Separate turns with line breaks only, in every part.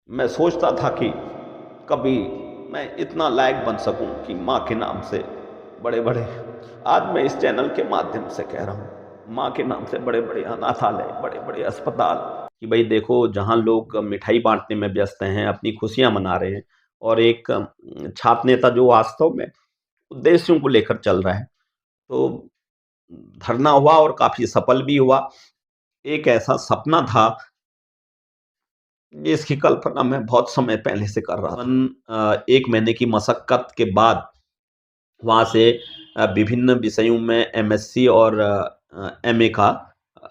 मैं सोचता था कि कभी मैं इतना लायक बन सकूं कि माँ के नाम से बड़े बड़े, आज मैं इस चैनल के माध्यम से कह रहा हूँ, माँ के नाम से बड़े बड़े अनाथालय, बड़े बड़े अस्पताल, कि भाई देखो जहाँ लोग मिठाई बांटने में व्यस्त हैं, अपनी खुशियां मना रहे हैं, और एक छात्र नेता जो वास्तव में उद्देश्यों को लेकर चल रहा है, तो धरना हुआ और काफी सफल भी हुआ। एक ऐसा सपना था इसकी कल्पना मैं बहुत समय पहले से कर रहा था। 1 महीने की मशक्कत के बाद वहाँ से विभिन्न विषयों में एमएससी और एमए का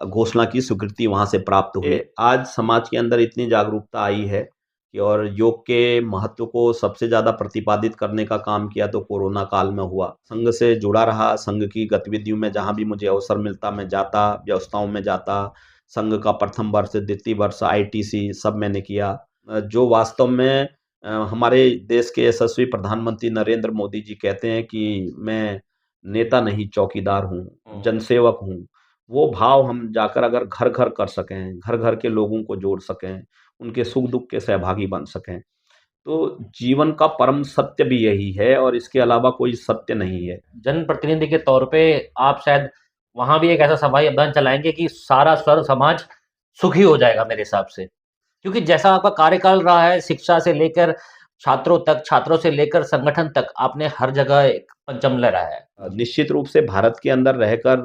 घोषणा की स्वीकृति वहाँ से प्राप्त हुई। आज समाज के अंदर इतनी जागरूकता आई है कि, और योग के महत्व को सबसे ज़्यादा प्रतिपादित करने का काम किया तो कोरोना काल में हुआ। संघ से जुड़ा रहा, संघ की गतिविधियों में जहाँ भी मुझे अवसर मिलता मैं जाता, व्यवस्थाओं में जाता। संघ का प्रथम वर्ष, द्वितीय वर्ष, आईटीसी सब मैंने किया। जो वास्तव में हमारे देश के यशस्वी प्रधानमंत्री नरेंद्र मोदी जी कहते हैं कि मैं नेता नहीं चौकीदार हूँ, जनसेवक हूँ। वो भाव हम जाकर अगर घर-घर कर सकें, घर-घर के लोगों को जोड़ सकें, उनके सुख-दुःख के सहभागी बन सकें, तो जीवन का परम सत्य भी यही है और इसके अलावा कोई सत्य नहीं है।
जनप्रतिनिधि के तौर पे आप शायद वहाँ भी एक ऐसा सफाई अभियान चलाएँगे कि सारा सर्व समाज सुखी हो जाएगा मेरे हिसाब से। क्योंकि जैसा आपका कार्यकाल रहा है, शिक्षा से लेकर छात्रों तक, छात्रों से लेकर संगठन तक, आपने हर जगह एक परचम लहराया है।
निश्चित रूप से भारत के अंदर रहकर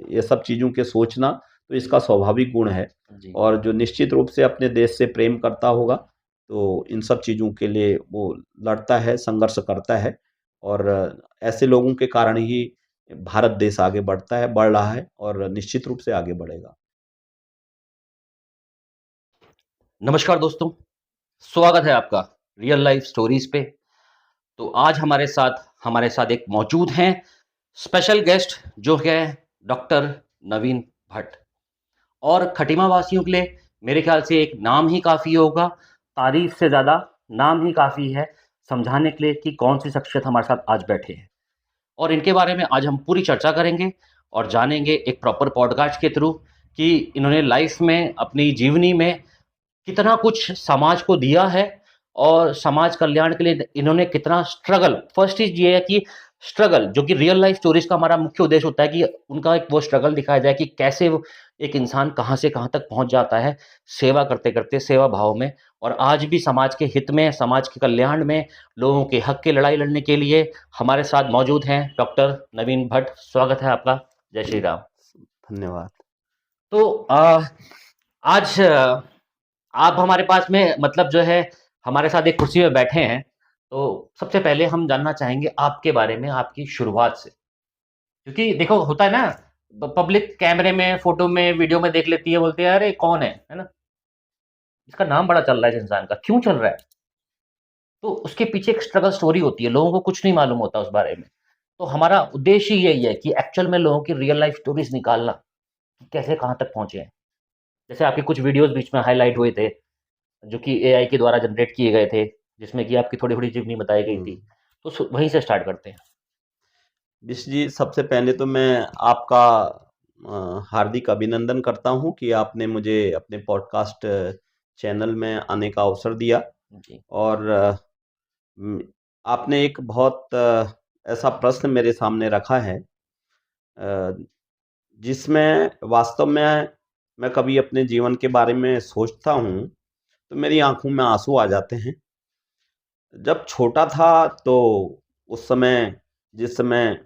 ये सब चीज़ों के सोचना तो इसका स्वाभाविक गुण है,
जी।
और जो निश्चित रूप से अपने देश से प्रेम करता होगा, तो इन सब चीज़ों के लिए वो लड़ता है, संघर्ष करता है, और ऐसे लोगों के कारण ही भारत देश आगे बढ़ता है, बढ़ रहा है और निश्चित रूप से आगे बढ़ेगा।
नमस्कार दोस्तों, स्वागत है आपका रियल लाइफ स्टोरीज़ पे। तो आज हमारे साथ एक मौजूद हैं स्पेशल गेस्ट जो है डॉक्टर नवीन भट्ट। और खटीमा वासियों के लिए मेरे ख्याल से एक नाम ही काफ़ी होगा, तारीफ़ से ज़्यादा नाम ही काफ़ी है समझाने के लिए कि कौन-सी शख्सियत हमारे साथ आज बैठे हैं। और इनके बारे में आज हम पूरी चर्चा करेंगे और जानेंगे एक प्रॉपर पॉडकास्ट के थ्रू कि इन्होंने लाइफ़ में, अपनी जीवनी में कितना कुछ समाज को दिया है और समाज कल्याण के लिए इन्होंने कितना स्ट्रगल। फर्स्ट चीज़ ये है कि स्ट्रगल जो कि रियल लाइफ स्टोरीज़ का हमारा मुख्य उद्देश्य होता है कि उनका एक वो स्ट्रगल दिखाया जाए कि कैसे वो एक इंसान कहाँ से कहाँ तक पहुँच जाता है, सेवा करते-करते, सेवा भाव में। और आज भी समाज के हित में, समाज के कल्याण में, लोगों के हक की लड़ाई लड़ने के लिए हमारे साथ मौजूद हैं डॉक्टर नवीन भट्ट। स्वागत है आपका। जय श्री
जी,
राम।
धन्यवाद।
तो आज आप हमारे पास में मतलब जो है हमारे साथ एक कुर्सी में बैठे हैं, तो सबसे पहले हम जानना चाहेंगे आपके बारे में, आपकी शुरुआत से। क्योंकि देखो होता है ना, पब्लिक कैमरे में, फ़ोटो में, वीडियो में देख लेती है, बोलते हैं अरे कौन है ना? इसका नाम बड़ा चल रहा है इस इंसान का, क्यों चल रहा है? तो उसके पीछे एक स्ट्रगल स्टोरी होती है, लोगों को कुछ नहीं मालूम होता उस बारे में। तो हमारा उद्देश्य ही यही है कि एक्चुअल में लोगों की रियल लाइफ़ स्टोरीज़ निकालना, कि कैसे कहाँ तक पहुँचे हैं। जैसे आपके कुछ वीडियोज़ बीच में हाइलाइट हुए थे, जो कि एआई के द्वारा जनरेट किए गए थे, जिसमें कि आपकी थोड़ी-थोड़ी जीवनी बताई गई
हुँ।
थी। तो वहीं से स्टार्ट करते हैं।
बिश जी, सबसे पहले तो मैं आपका हार्दिक अभिनंदन करता हूँ कि आपने मुझे अपने पॉडकास्ट चैनल में आने का अवसर दिया,
जी।
और उम, आपने एक बहुत ऐसा प्रश्न मेरे सामने रखा है, जिसमें वास्तव में मैं कभी अपने जीवन के बारे में सोचता हूँ, तो मेरी आँखों में आँसू आ जाते हैं। जब छोटा था तो उस समय, जिस समय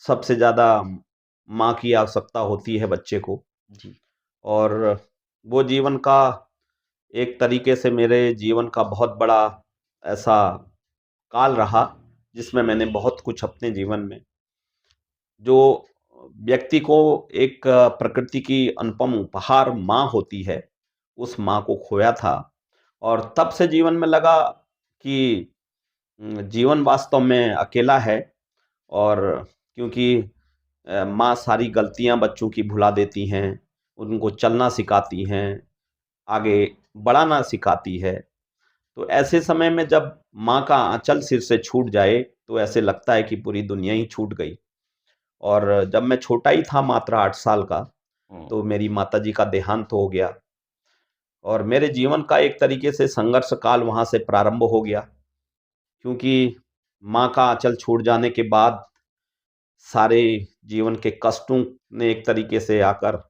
सबसे ज़्यादा माँ की आवश्यकता होती है बच्चे को,
जी।
और वो जीवन का एक तरीके से मेरे जीवन का बहुत बड़ा ऐसा काल रहा, जिसमें मैंने बहुत कुछ अपने जीवन में, जो व्यक्ति को एक प्रकृति की अनुपम उपहार माँ होती है, उस माँ को खोया था। और तब से जीवन में लगा कि जीवन वास्तव में अकेला है, और क्योंकि माँ सारी गलतियाँ बच्चों की भुला देती हैं, उनको चलना सिखाती हैं, आगे बढ़ाना सिखाती है। तो ऐसे समय में जब माँ का आँचल सिर से छूट जाए, तो ऐसे लगता है कि पूरी दुनिया ही छूट गई। और जब मैं छोटा ही था, मात्र 8 साल का,
हुँ।
तो मेरी माताजी का देहांत हो गया। और मेरे जीवन का एक तरीके से संघर्ष काल वहाँ से प्रारंभ हो गया, क्योंकि माँ का आँचल छूट जाने के बाद सारे जीवन के कष्टों ने एक तरीके से आकर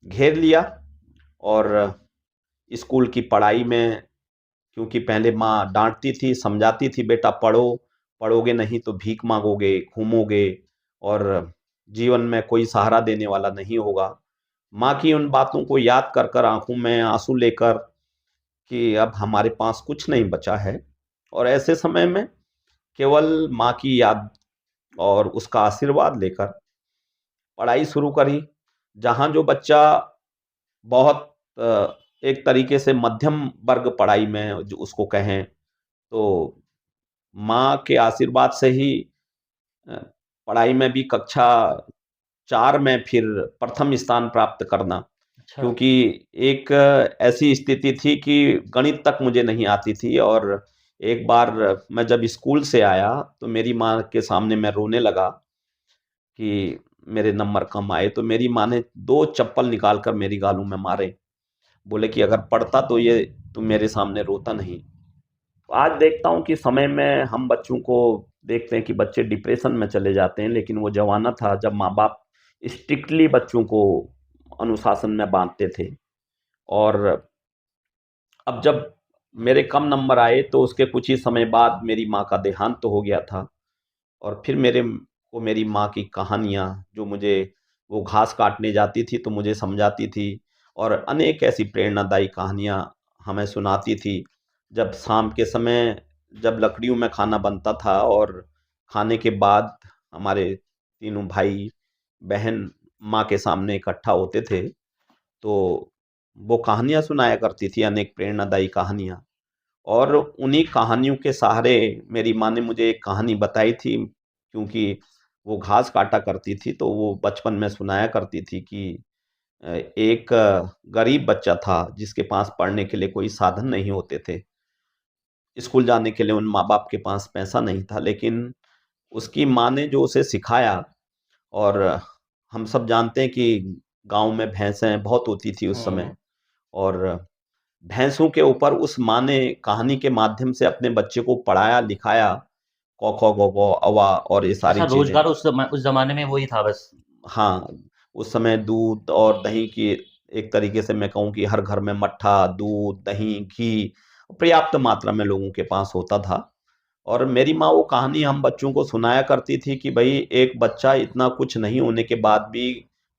घेर लिया। और स्कूल की पढ़ाई में, क्योंकि पहले माँ डाँटती थी, समझाती थी, बेटा पढ़ो, पढ़ोगे नहीं तो भीख माँगोगे, घूमोगे और जीवन में कोई सहारा देने वाला नहीं होगा। माँ की उन बातों को याद कर कर आँखों में आँसू लेकर कि अब हमारे पास कुछ नहीं बचा है, और ऐसे समय में केवल माँ की याद और उसका आशीर्वाद लेकर पढ़ाई शुरू करी। जहाँ जो बच्चा बहुत एक तरीके से मध्यम वर्ग पढ़ाई में जो उसको कहें, तो माँ के आशीर्वाद से ही अ, पढ़ाई में भी कक्षा 4 में फिर प्रथम स्थान प्राप्त करना।
अच्छा।
क्योंकि एक ऐसी स्थिति थी कि गणित तक मुझे नहीं आती थी, और एक बार मैं जब स्कूल से आया तो मेरी माँ के सामने मैं रोने लगा कि मेरे नंबर कम आए, तो मेरी माँ ने 2 चप्पल निकाल कर मेरी गालों में मारे। बोले कि अगर पढ़ता तो ये तू मेरे सामने रोता नहीं। तो आज देखता हूँ कि समय में हम बच्चों को देखते हैं कि बच्चे डिप्रेशन में चले जाते हैं, लेकिन वो ज़माना था जब माँ-बाप स्ट्रिक्टली बच्चों को अनुशासन में बाँधते थे। और अब जब मेरे कम नंबर आए तो उसके कुछ ही समय बाद मेरी माँ का देहांत तो हो गया था, और फिर मेरे को मेरी माँ की कहानियाँ, जो मुझे, वो घास काटने जाती थी तो मुझे समझाती थी, और अनेक ऐसी प्रेरणादायी कहानियाँ हमें सुनाती थी। जब शाम के समय जब लकड़ियों में खाना बनता था और खाने के बाद हमारे तीनों भाई बहन माँ के सामने इकट्ठा होते थे, तो वो कहानियाँ सुनाया करती थी, अनेक प्रेरणादायी कहानियाँ। और उन्हीं कहानियों के सहारे मेरी माँ ने मुझे एक कहानी बताई थी, क्योंकि वो घास काटा करती थी, तो वो बचपन में सुनाया करती थी कि एक गरीब बच्चा था जिसके पास पढ़ने के लिए कोई साधन नहीं होते थे। स्कूल जाने के लिए उन माँ-बाप के पास पैसा नहीं था, लेकिन उसकी माँ ने जो उसे सिखाया, और हम सब जानते हैं कि गाँव में भैंसें बहुत होती थी उस समय,
हुँ।
और भैंसों के ऊपर उस माँ ने कहानी के माध्यम से अपने बच्चे को पढ़ाया, लिखाया, क, ख, ग, घ, अ, आ और ये सारी
अच्छा,
चीज़ें।
रोज़गार उस ज़माने में वही था बस।
हाँ, उस समय दूध और दही की, एक तरीके से मैं कहूँ कि हर घर में मट्ठा, दूध, दही, घी पर्याप्त मात्रा में लोगों के पास होता था। और मेरी माँ वो कहानी हम बच्चों को सुनाया करती थी कि भई एक बच्चा इतना कुछ नहीं होने के बाद भी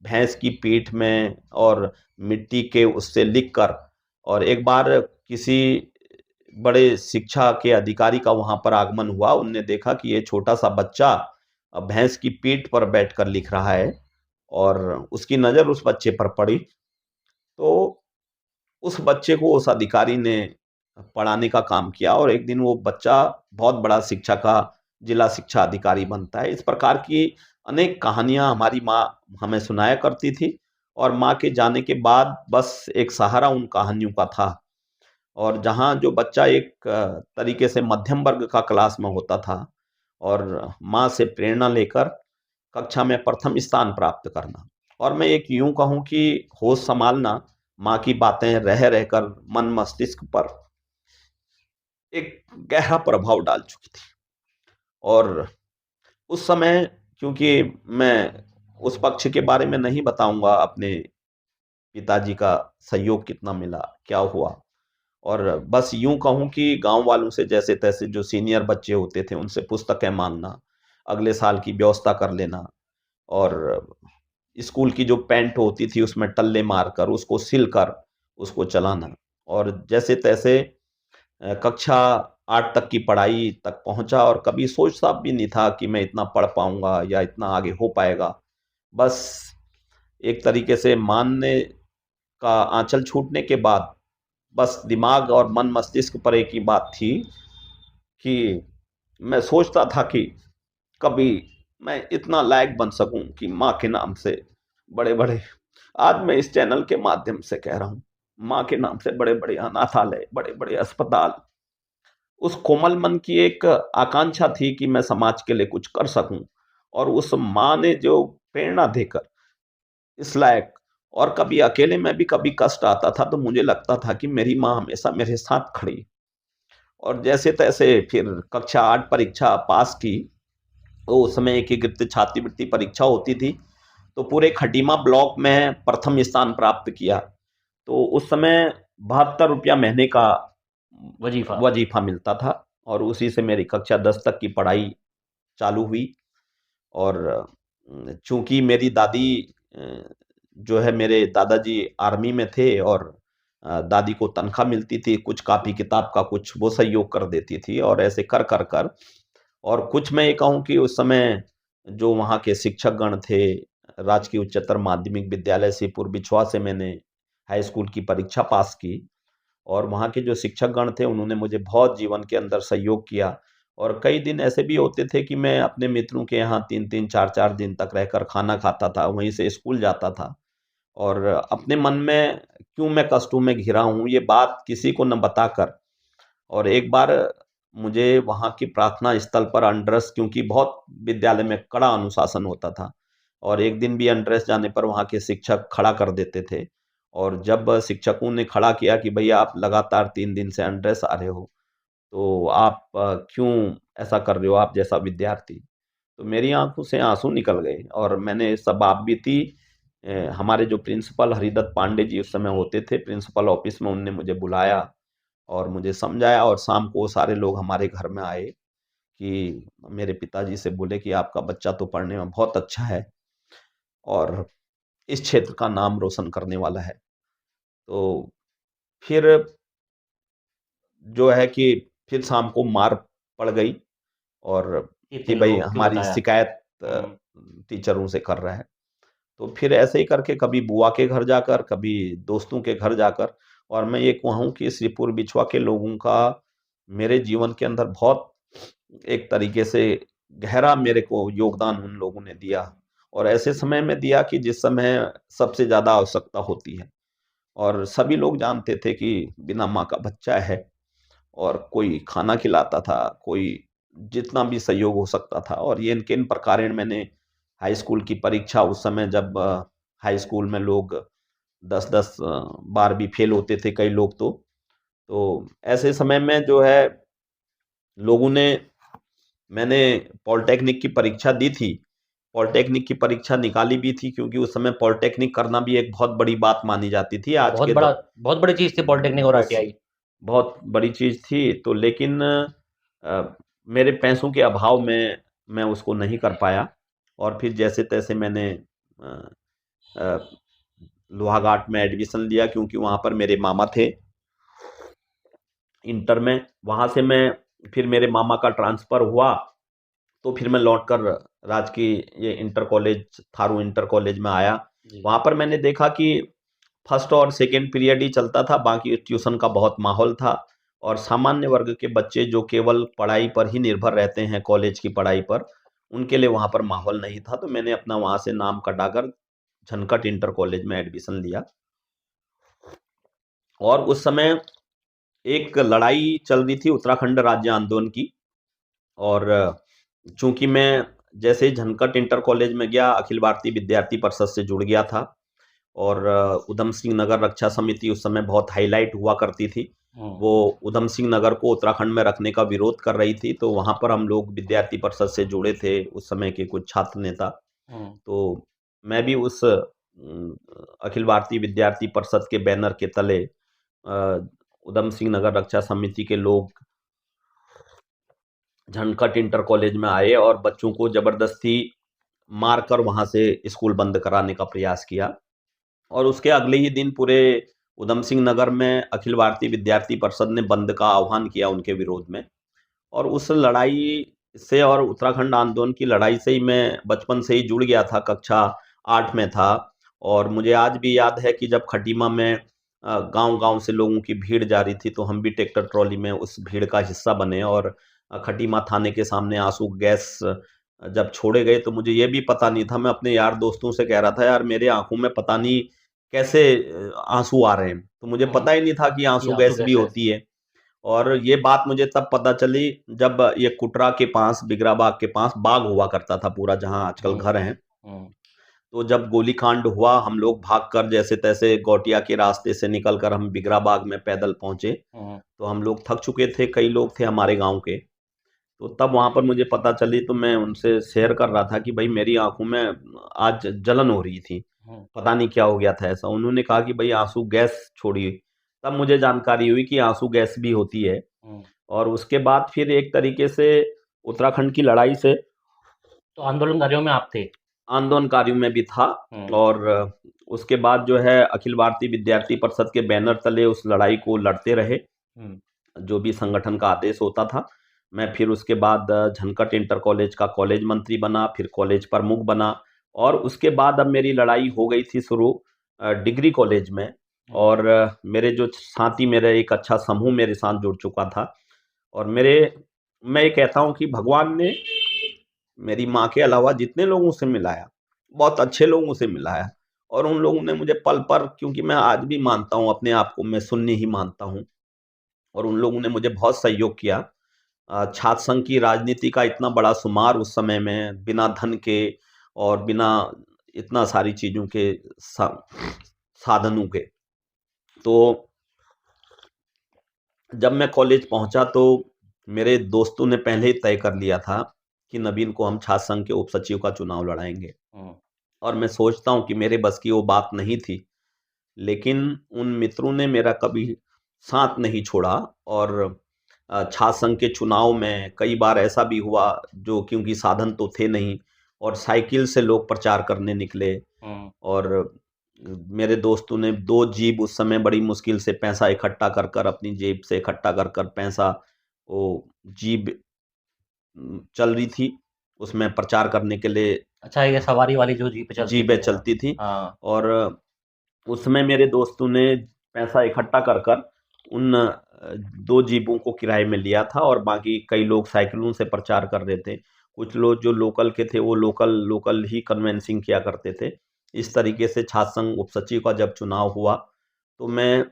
भैंस की पीठ में और मिट्टी के उससे लिख कर, और एक बार किसी बड़े शिक्षा के अधिकारी का वहाँ पर आगमन हुआ, उनने देखा कि ये छोटा-सा बच्चा भैंस की पीठ पर बैठकर लिख रहा है, और उसकी नज़र उस बच्चे पर पड़ी। तो उस बच्चे को उस अधिकारी ने पढ़ाने का काम किया, और एक दिन वो बच्चा बहुत बड़ा शिक्षा का जिला शिक्षा अधिकारी बनता है। इस प्रकार की अनेक कहानियाँ हमारी माँ हमें सुनाया करती थी, और माँ के जाने के बाद बस एक सहारा उन कहानियों का था। और जहाँ जो बच्चा एक तरीके से मध्यम वर्ग का क्लास में होता था, और माँ से प्रेरणा लेकर कक्षा में प्रथम स्थान प्राप्त करना, और मैं एक यूँ कहूँ कि होश सँभालना, माँ की बातें रह रहकर मन मस्तिष्क पर एक गहरा प्रभाव डाल चुकी थी। और उस समय, क्योंकि मैं उस पक्ष के बारे में नहीं बताऊँगा, अपने पिताजी का सहयोग कितना मिला, क्या हुआ। और बस यूँ कहूँ कि गाँव वालों से जैसे-तैसे जो सीनियर बच्चे होते थे, उनसे पुस्तकें माँगना, अगले साल की व्यवस्था कर लेना, और स्कूल की जो पैंट होती थी उसमें टल्ले मारकर, उसको सिलकर, उसको चलाना। और जैसे-तैसे कक्षा 8 तक की पढ़ाई तक पहुँचा, और कभी सोचता भी नहीं था कि मैं इतना पढ़ पाऊँगा या इतना आगे हो पाएगा। बस एक तरीके से मानने का आँचल छूटने के बाद बस दिमाग और मन मस्तिष्क पर एक ही बात थी कि मैं सोचता था कि कभी मैं इतना लायक बन सकूं कि माँ के नाम से बड़े-बड़े, आज मैं इस चैनल के माध्यम से कह रहा हूँ, माँ के नाम से बड़े-बड़े अनाथालय, बड़े-बड़े अस्पताल, उस कोमल मन की एक आकांक्षा थी कि मैं समाज के लिए कुछ कर सकूं। और उस माँ ने जो प्रेरणा देकर इस लायक और कभी अकेले में भी कभी कष्ट आता था तो मुझे लगता था कि मेरी माँ हमेशा मेरे साथ खड़ी। और जैसे तैसे फिर कक्षा 8 परीक्षा पास की। तो उस समय एकीकृत छात्रवृत्ति परीक्षा होती थी, तो पूरे खटीमा ब्लॉक में प्रथम स्थान प्राप्त किया। तो उस समय 72 रुपया महीने का
वजीफा।
वजीफा मिलता था और उसी से मेरी कक्षा 10 तक की पढ़ाई चालू हुई। और चूंकि मेरी दादी जो है, मेरे दादाजी आर्मी में थे और दादी को तनख्वाह मिलती थी, कुछ कापी किताब का कुछ वो सहयोग कर देती थी और ऐसे कर कर कर। और कुछ मैं ये कहूँ कि उस समय जो वहाँ के शिक्षक गण थे, राजकीय उच्चतर माध्यमिक विद्यालय सीपुर बिछवा से मैंने हाई स्कूल की परीक्षा पास की। और वहाँ के जो शिक्षक गण थे उन्होंने मुझे बहुत जीवन के अंदर सहयोग किया। और कई दिन ऐसे भी होते थे कि मैं अपने मित्रों के यहाँ 3-3 4-4 दिन तक रहकर खाना खाता था, वहीं से स्कूल जाता था। और अपने मन में क्यों मैं कष्टों में घिरा हूँ ये बात किसी को न बताकर। और एक बार मुझे वहाँ की प्रार्थना स्थल पर अनड्रेस, क्योंकि बहुत विद्यालय में कड़ा अनुशासन होता था, और एक दिन भी अनड्रेस जाने पर वहाँ के शिक्षक खड़ा कर देते थे। और जब शिक्षकों ने खड़ा किया कि भैया आप लगातार 3 दिन से अनड्रेस आ रहे हो, तो आप क्यों ऐसा कर रहे हो आप जैसा विद्यार्थी। तो मेरी आंखों से आंसू निकल गए और मैंने सब आप बीती हमारे जो प्रिंसिपल हरिदत्त पांडे जी उस समय होते थे प्रिंसिपल ऑफिस में, उनने मुझे बुलाया और मुझे समझाया। और शाम को सारे लोग हमारे घर में आए कि मेरे पिताजी से बोले कि आपका बच्चा तो पढ़ने में बहुत अच्छा है और इस क्षेत्र का नाम रोशन करने वाला है। तो फिर जो है कि फिर शाम को मार पड़ गई और
ये
कि
तीन
भाई
लोगों को क्यों
हमारी
बताया?
शिकायत
हम्म।
टीचरों से कर रहा है। तो फिर ऐसे ही करके कभी बुआ के घर जाकर, कभी दोस्तों के घर जाकर। और मैं ये कहूँ कि श्रीपुर बिछवा के लोगों का मेरे जीवन के अंदर बहुत एक तरीके से गहरा मेरे को योगदान उन लोगों ने दिया। और ऐसे समय में दिया कि जिस समय सबसे ज़्यादा आवश्यकता होती है। और सभी लोग जानते थे कि बिना माँ का बच्चा है, और कोई खाना खिलाता था, कोई जितना भी सहयोग हो सकता था। और ये किन प्रकारेण मैंने हाई स्कूल की परीक्षा, उस समय जब हाई स्कूल में लोग 10-10 बार भी फेल होते थे कई लोग तो ऐसे समय में जो है लोगों ने, मैंने पॉलिटेक्निक की परीक्षा दी थी। पॉलिटेक्निक की परीक्षा निकाली भी थी क्योंकि उस समय पॉलिटेक्निक करना भी एक बहुत बड़ी बात मानी जाती थी आज
बहुत
के
बड़ा,
दौर।
बहुत बड़ी चीज थी पॉलिटेक्निक और
उस
आईटीआई।
बहुत बड़ी चीज़ थी तो, लेकिन मेरे पैसों के अभाव में मैं उसको नहीं कर पाया। और फिर जैसे-तैसे मैंने अ अ, लोहाघाट में एडमिशन लिया क्योंकि वहाँ पर मेरे मामा थे इंटर में। वहाँ से मैं, फिर मेरे मामा का ट्रांसफ़र हुआ, तो फिर मैं लौटकर राजकीय ये inter college, Tharu inter college में आया।
जी।
वहाँ पर मैंने देखा कि फर्स्ट और सेकंड पीरियड ही चलता था, बाकी ट्यूशन का बहुत माहौल था। और सामान्य वर्ग के बच्चे जो केवल पढ़ाई पर ही निर्भर रहते हैं, कॉलेज की पढ़ाई पर, उनके लिए वहाँ पर माहौल नहीं था। तो मैंने अपना वहाँ से नाम कटाकर झनकट इंटर कॉलेज में एडमिशन लिया। और उस समय एक लड़ाई चल रही थी उत्तराखंड राज्य आंदोलन की। और चूँकि मैं जैसे ही झनकट इंटर कॉलेज में गया, अखिल भारतीय विद्यार्थी परिषद से जुड़ गया था। और उधम सिंह नगर रक्षा समिति उस समय बहुत हाईलाइट हुआ करती थी। वो उधम सिंह नगर को उत्तराखंड में रखने का विरोध कर रही थी, तो वहाँ पर हम लोग विद्यार्थी परिषद से जुड़े थे, उस समय के कुछ छात्र नेता। तो मैं भी उस अखिल भारतीय विद्यार्थी परिषद के बैनर के तले उधम सिंह नगर रक्षा समिति के लोग झनकट इंटर कॉलेज में आए और बच्चों को जबरदस्ती मारकर वहां से स्कूल बंद कराने का प्रयास किया। और उसके अगले ही दिन पूरे उधम सिंह नगर में अखिल भारतीय विद्यार्थी परिषद ने बंद का आह्वान किया उनके विरोध में। और उस लड़ाई से और उत्तराखंड आंदोलन की लड़ाई से ही मैं बचपन से ही जुड़ गया था, कक्षा 8 में था। और मुझे आज भी याद है कि जब खटीमा में गांव-गांव से लोगों की भीड़ जा रही थी, तो हम भी ट्रैक्टर ट्रॉली में उस भीड़ का हिस्सा बने। और खटीमा थाने के सामने आंसू गैस जब छोड़े गए तो मुझे ये भी पता नहीं था, मैं अपने यार दोस्तों से कह रहा था, यार मेरे आँखों में पता नहीं कैसे आँसू आ रहे हैं। तो मुझे पता ही नहीं था कि
ये
आंसू
आंसू
गैस भी
गैस है।
होती है। और ये बात मुझे तब पता चली जब ये कुटरा के पास, बिगरा बाग के पास बाग हुआ करता था पूरा, जहाँ आजकल घर हैं। तो जब गोलीकांड हुआ, हम लोग भागकर जैसे तैसे गौटिया के रास्ते से निकलकर हम बिगरा बाग में पैदल पहुंचे। तो हम लोग थक चुके थे, कई लोग थे हमारे गांव के। तो तब वहां पर मुझे पता चली, तो मैं उनसे शेयर कर रहा था कि भाई मेरी आंखों में आज जलन हो रही थी, पता नहीं क्या हो गया था ऐसा। उन्होंने कहा कि भाई आंसू गैस छोड़ी। तब मुझे जानकारी हुई कि आंसू गैस भी होती है। और उसके बाद फिर एक तरीके से उत्तराखंड की लड़ाई से,
तो आंदोलनकारियों में आप थे?
आंदोलनकारियों में भी था। और उसके बाद जो है अखिल भारतीय विद्यार्थी परिषद के बैनर तले उस लड़ाई को लड़ते रहे, जो भी संगठन का आदेश होता था। मैं फिर उसके बाद झनकट इंटर कॉलेज का कॉलेज मंत्री बना, फिर कॉलेज प्रमुख बना। और उसके बाद अब मेरी लड़ाई हो गई थी शुरू डिग्री कॉलेज में। और मेरे जो साथी, मेरे एक अच्छा समूह मेरे साथ जुड़ चुका था। और मैं ये कहता हूँ कि भगवान ने मेरी माँ के अलावा जितने लोगों से मिलाया, बहुत अच्छे लोगों से मिलाया। और उन लोगों ने मुझे पल पर, क्योंकि मैं आज भी मानता हूँ अपने आप को, मैं शून्य ही मानता हूँ, और उन लोगों ने मुझे बहुत सहयोग किया। छात्र संघ की राजनीति का इतना बड़ा शुमार उस समय में, बिना धन के और बिना इतना सारी चीजों के साधनों के। तो जब मैं कॉलेज पहुंचा तो मेरे दोस्तों ने पहले ही तय कर लिया था कि नवीन को हम छात्र संघ के उप सचिव का चुनाव लड़ाएंगे। और मैं सोचता हूं कि मेरे बस की वो बात नहीं थी, लेकिन उन मित्रों ने मेरा कभी साथ नहीं छोड़ा। और छात्र संघ के चुनाव में कई बार ऐसा भी हुआ, जो क्योंकि साधन तो थे नहीं, और साइकिल से लोग प्रचार करने निकले। और मेरे दोस्तों ने 2 जीप, उस समय बड़ी मुश्किल से पैसा इकट्ठा कर कर, अपनी जेब से इकट्ठा कर कर पैसा, वो जीप चल रही थी, उसमें प्रचार करने के लिए।
अच्छा, ये सवारी वाली जो
जीपें चलती थी।
हाँ।
और उसमें मेरे दोस्तों ने पैसा इकट्ठा कर कर उन 2 जीपों को किराए में लिया था, और बाकी कई लोग साइकिलों से प्रचार कर रहे थे। कुछ लोग जो लोकल के थे वो लोकल ही कन्वेंसिंग किया करते थे। इस तरीके से छात्र संघ उप सचिव का जब चुनाव हुआ, तो मैं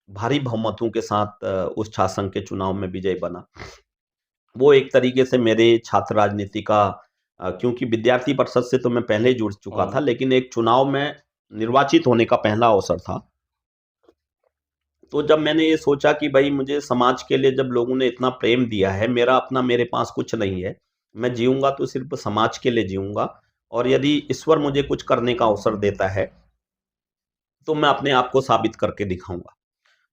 भारी बहुमतों के साथ उस छात्र संघ के चुनाव में विजयी बना। वो एक तरीके से मेरे छात्र राजनीति का, क्योंकि विद्यार्थी परिषद से तो मैं पहले ही जुड़ चुका था, लेकिन एक चुनाव में निर्वाचित होने का पहला अवसर था। तो जब मैंने ये सोचा कि भाई मुझे समाज के लिए जब लोगों ने इतना प्रेम दिया है, मेरा अपना मेरे पास कुछ नहीं है, मैं जीऊंगा तो सिर्फ समाज के लिए जीऊंगा। और यदि ईश्वर मुझे कुछ करने का अवसर देता है, तो मैं अपने आप को साबित करके दिखाऊंगा।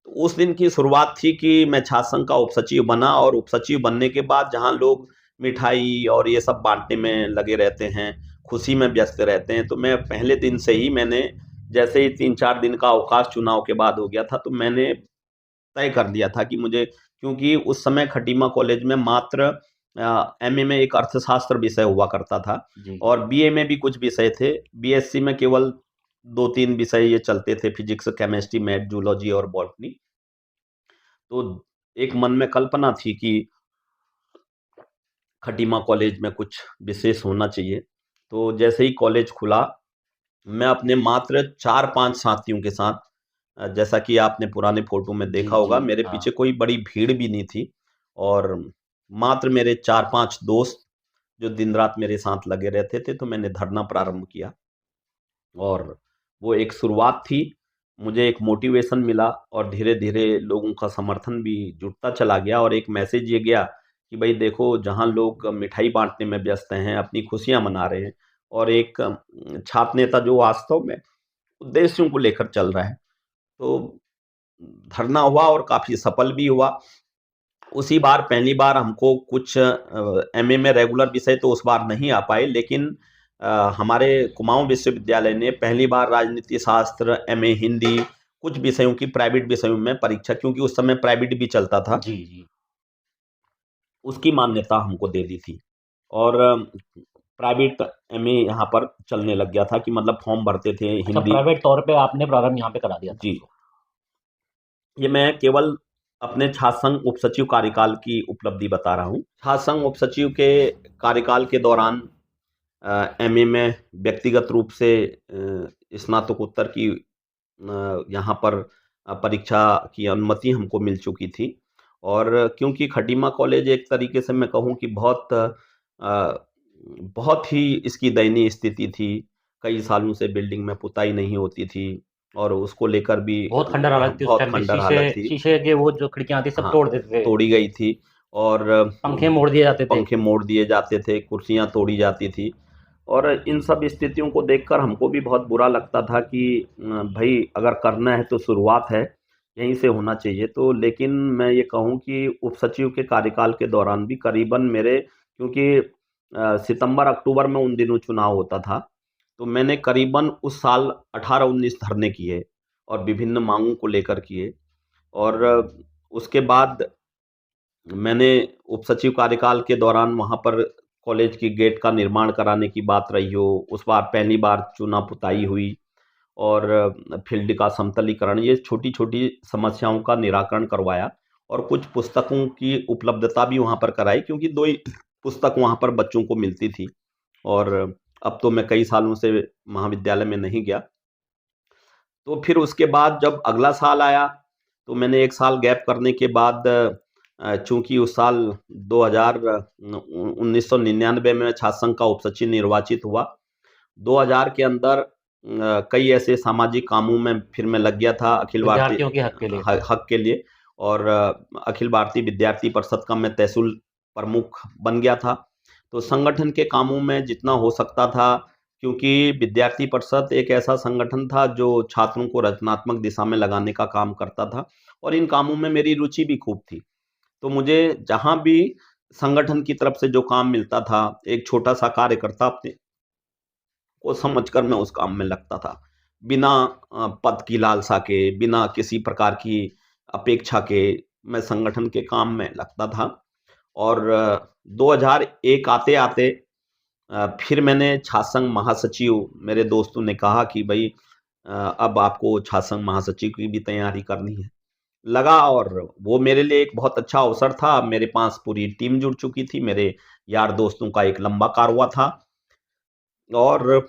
तो उस दिन की शुरुआत थी कि मैं छात्र संघ का उपसचिव बना। और उपसचिव बनने के बाद जहां लोग मिठाई और ये सब बांटने में लगे रहते हैं, खुशी में व्यस्त रहते हैं, तो मैं पहले दिन से ही, मैंने जैसे ही 3-4 दिन का अवकाश चुनाव के बाद हो गया था, तो मैंने तय कर लिया था कि मुझे, क्योंकि उस समय खटीमा कॉलेज में मात्र एमए में एक अर्थशास्त्र विषय हुआ करता था, और बीए में भी कुछ विषय थे। बीएससी में केवल 2-3 विषय ये चलते थे, फिजिक्स, केमिस्ट्री, मैथ, जूलॉजी और बॉटनी। तो एक मन में कल्पना थी कि खटीमा कॉलेज में कुछ विशेष होना चाहिए। तो जैसे ही कॉलेज खुला, मैं अपने मात्र 4-5 साथियों के साथ, जैसा कि आपने पुराने फोटो में देखा होगा, मेरे पीछे कोई बड़ी भीड़ भी नहीं थी, और मात्र मेरे 4-5 दोस्त जो दिन रात मेरे साथ लगे रहते थे। तो मैंने धरना प्रारंभ किया, और वो एक शुरुआत थी। मुझे एक मोटिवेशन मिला, और धीरे धीरे लोगों का समर्थन भी जुटता चला गया। और एक मैसेज ये गया कि भाई देखो, जहां लोग मिठाई बांटने में व्यस्त हैं, अपनी खुशियां मना रहे हैं, और एक छात्र नेता जो वास्तव में उद्देश्यों को लेकर चल रहा है। तो धरना हुआ और काफी सफल भी हुआ। उसी बार पहली बार हमको कुछ एमए में रेगुलर विषय तो उस बार नहीं आ पाए, लेकिन हमारे कुमाऊं विश्वविद्यालय ने पहली बार राजनीति शास्त्र, एमए हिंदी, कुछ विषयों की प्राइवेट विषयों में परीक्षा, क्योंकि उस समय प्राइवेट भी चलता था, उसकी मान्यता हमको दे दी थी। और प्राइवेट एमए यहाँ पर चलने लग गया था, कि मतलब फॉर्म भरते थे हिंदी।
प्राइवेट तौर पे आपने प्रारंभ यहाँ पे करा दिया था?
जी, ये मैं केवल अपने छात्र संघ उप सचिव कार्यकाल की उपलब्धि बता रहा हूँ। छात्र संघ उप सचिव के कार्यकाल के दौरान एमए में व्यक्तिगत रूप से स्नातकोत्तर की यहाँ पर परीक्षा की अनुमति हमको मिल चुकी थी। और क्योंकि खटीमा कॉलेज एक तरीके से मैं कहूँ कि बहुत ही इसकी दयनीय स्थिति थी। कई सालों से बिल्डिंग में पुताई नहीं होती थी और उसको लेकर भी
बहुत खंडर हालत थी उस
बहुत
टाइम पे,
खंडर
शीशे
हालत थी।
शीशे के वो जो खिड़कियां थी सब
हाँ,
तोड़ देते थे,
तोड़ी गई थी और
पंखे मोड़ दिए जाते थे।
पंखे मोड़ दिए जाते थे, कुर्सियां तोड़ी जाती थी। और इन सब स्थितियों को देखकर हमको भी बहुत बुरा लगता था कि भाई अगर करना है तो शुरुआत है, यहीं से होना चाहिए। तो लेकिन मैं ये कहूँ कि उप सचिव के कार्यकाल के दौरान भी करीबन मेरे, क्योंकि सितंबर अक्टूबर में उन दिनों चुनाव होता था, तो मैंने करीबन उस साल 18-19 धरने किए और विभिन्न मांगों को लेकर किए। और उसके बाद मैंने उप सचिव कार्यकाल के दौरान वहाँ पर कॉलेज की गेट का निर्माण कराने की बात रही हो, उस बार पहली बार चूना पुताई हुई और फील्ड का समतलीकरण, ये छोटी-छोटी समस्याओं का निराकरण करवाया और कुछ पुस्तकों की उपलब्धता भी वहाँ पर कराई, क्योंकि 2 ही पुस्तक वहाँ पर बच्चों को मिलती थी। और अब तो मैं कई सालों से महाविद्यालय में नहीं गया। तो फिर उसके बाद जब अगला साल आया, तो मैंने 1 साल गैप करने के बाद चूँकि उस साल 1999 में छात्र संघ का उपसचिव निर्वाचित हुआ। 2000 के अंदर कई ऐसे सामाजिक कामों में फिर मैं लग गया था, अखिल भारतीय
विद्यार्थियों के हक के लिए।
हक के लिए। और अखिल भारतीय विद्यार्थी परिषद का मैं तहसील प्रमुख बन गया था। तो संगठन के कामों में जितना हो सकता था, क्योंकि विद्यार्थी परिषद एक ऐसा संगठन था जो छात्रों को रचनात्मक दिशा में लगाने का काम करता था और इन कामों में मेरी रुचि भी खूब थी। तो मुझे जहाँ भी संगठन की तरफ से जो काम मिलता था, एक छोटा-सा कार्यकर्ता अपने को समझकर मैं उस काम में लगता था। बिना पद की लालसा के, बिना किसी प्रकार की अपेक्षा के मैं संगठन के काम में लगता था। और 2001 आते-आते फिर मैंने छात्र संघ महासचिव, मेरे दोस्तों ने कहा कि भई अब आपको छात्र संघ महासचिव की भी तैयारी करनी है। लगा और वो मेरे लिए एक बहुत अच्छा अवसर था। मेरे पास पूरी टीम जुड़ चुकी थी, मेरे यार दोस्तों का एक लंबा कारवां था और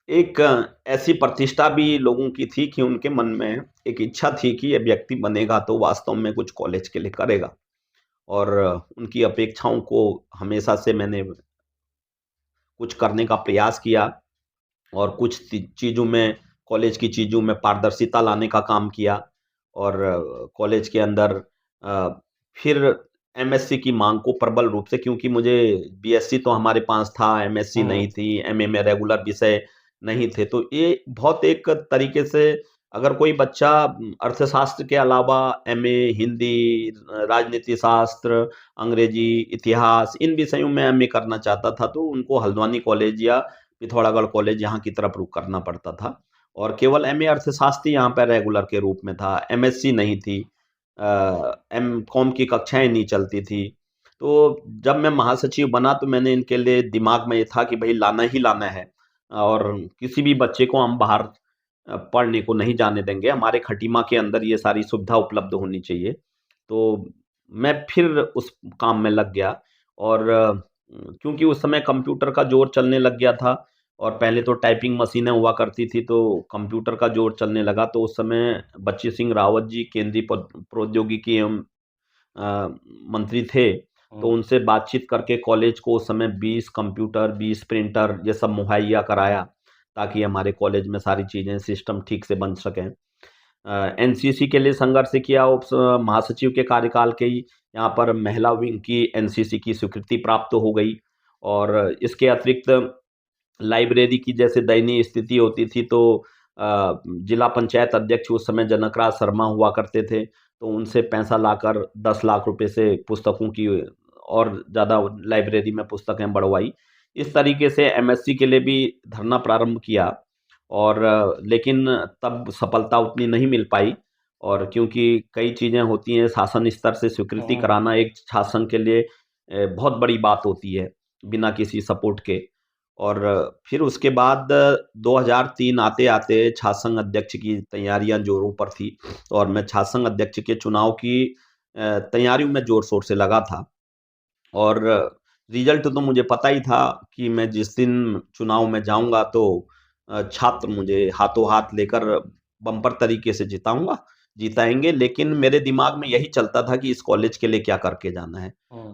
एक ऐसी प्रतिष्ठा भी लोगों की थी कि उनके मन में एक इच्छा थी कि ये व्यक्ति बनेगा तो वास्तव में कुछ कॉलेज के लिए करेगा। और उनकी अपेक्षाओं को हमेशा से मैंने कुछ करने का प्रयास किया और कुछ चीज़ों में, कॉलेज की चीज़ों में पारदर्शिता लाने का काम किया। और कॉलेज के अंदर अ, फिर एमएससी की मांग को प्रबल रूप से, क्योंकि मुझे बीएससी तो हमारे पास था, एमएससी नहीं थी, एमए में रेगुलर विषय नहीं थे। तो ये बहुत एक तरीके से, अगर कोई बच्चा अर्थशास्त्र के अलावा एमए, हिंदी, राजनीति शास्त्र, अंग्रेजी, इतिहास, इन विषयों में एमए करना चाहता था, तो उनको हल्द्वानी कॉलेज या पिथौरागढ़ कॉलेज यहाँ की तरफ रुख करना पड़ता था। और केवल एमए अर्थशास्त्री यहाँ पर रेगुलर के रूप में था, एमएससी नहीं थी, एमकॉम की कक्षाएँ नहीं चलती थी। तो जब मैं महासचिव बना तो मैंने इनके लिए, दिमाग में ये था कि भई लाना ही लाना है और किसी भी बच्चे को हम बाहर पढ़ने को नहीं जाने देंगे। हमारे खटीमा के अंदर ये सारी सुविधा उपलब्ध होनी चाहिए। तो मैं फिर उस काम में लग गया और क्योंकि उस समय कंप्यूटर का ज़ोर चलने लग गया था और पहले तो टाइपिंग मशीनें हुआ करती थी, तो कंप्यूटर का ज़ोर चलने लगा। तो उस समय बच्ची सिंह रावत जी केंद्रीय प्रौद्योगिकी एवं मंत्री थे, तो उनसे बातचीत करके कॉलेज को उस समय 20 कंप्यूटर, 20 प्रिंटर ये सब मुहैया कराया, ताकि हमारे कॉलेज में सारी चीज़ें, सिस्टम ठीक से बन सकें। एनसीसी के लिए संघर्ष किया उप महासचिव के कार्यकाल के ही, यहाँ पर महिला विंग की एनसीसी की स्वीकृति प्राप्त हो गई। और इसके अतिरिक्त लाइब्रेरी की जैसे दयनीय स्थिति होती थी, तो जिला पंचायत अध्यक्ष उस समय जनकराज शर्मा हुआ करते थे, तो उनसे पैसा लाकर 10 लाख रुपए से पुस्तकों की और ज़्यादा लाइब्रेरी में पुस्तकें बढ़वाई। इस तरीके से एमएससी के लिए भी धरना प्रारंभ किया और लेकिन तब सफलता उतनी नहीं मिल पाई। और क्योंकि कई चीज़ें होती हैं, शासन स्तर से स्वीकृति कराना एक छात्र संघ के लिए बहुत बड़ी बात होती है, बिना किसी सपोर्ट के। और फिर उसके बाद 2003 आते-आते छात्र संघ अध्यक्ष की तैयारियां जोरों पर थी और मैं छात्र संघ अध्यक्ष के चुनाव की तैयारियों में जोर-शोर से लगा था। और रिजल्ट तो मुझे पता ही था कि मैं जिस दिन चुनाव में जाऊँगा तो छात्र मुझे हाथों-हाथ लेकर बम्पर तरीके से जिताएँगे। लेकिन मेरे दिमाग में यही चलता था कि इस कॉलेज के लिए क्या करके जाना है।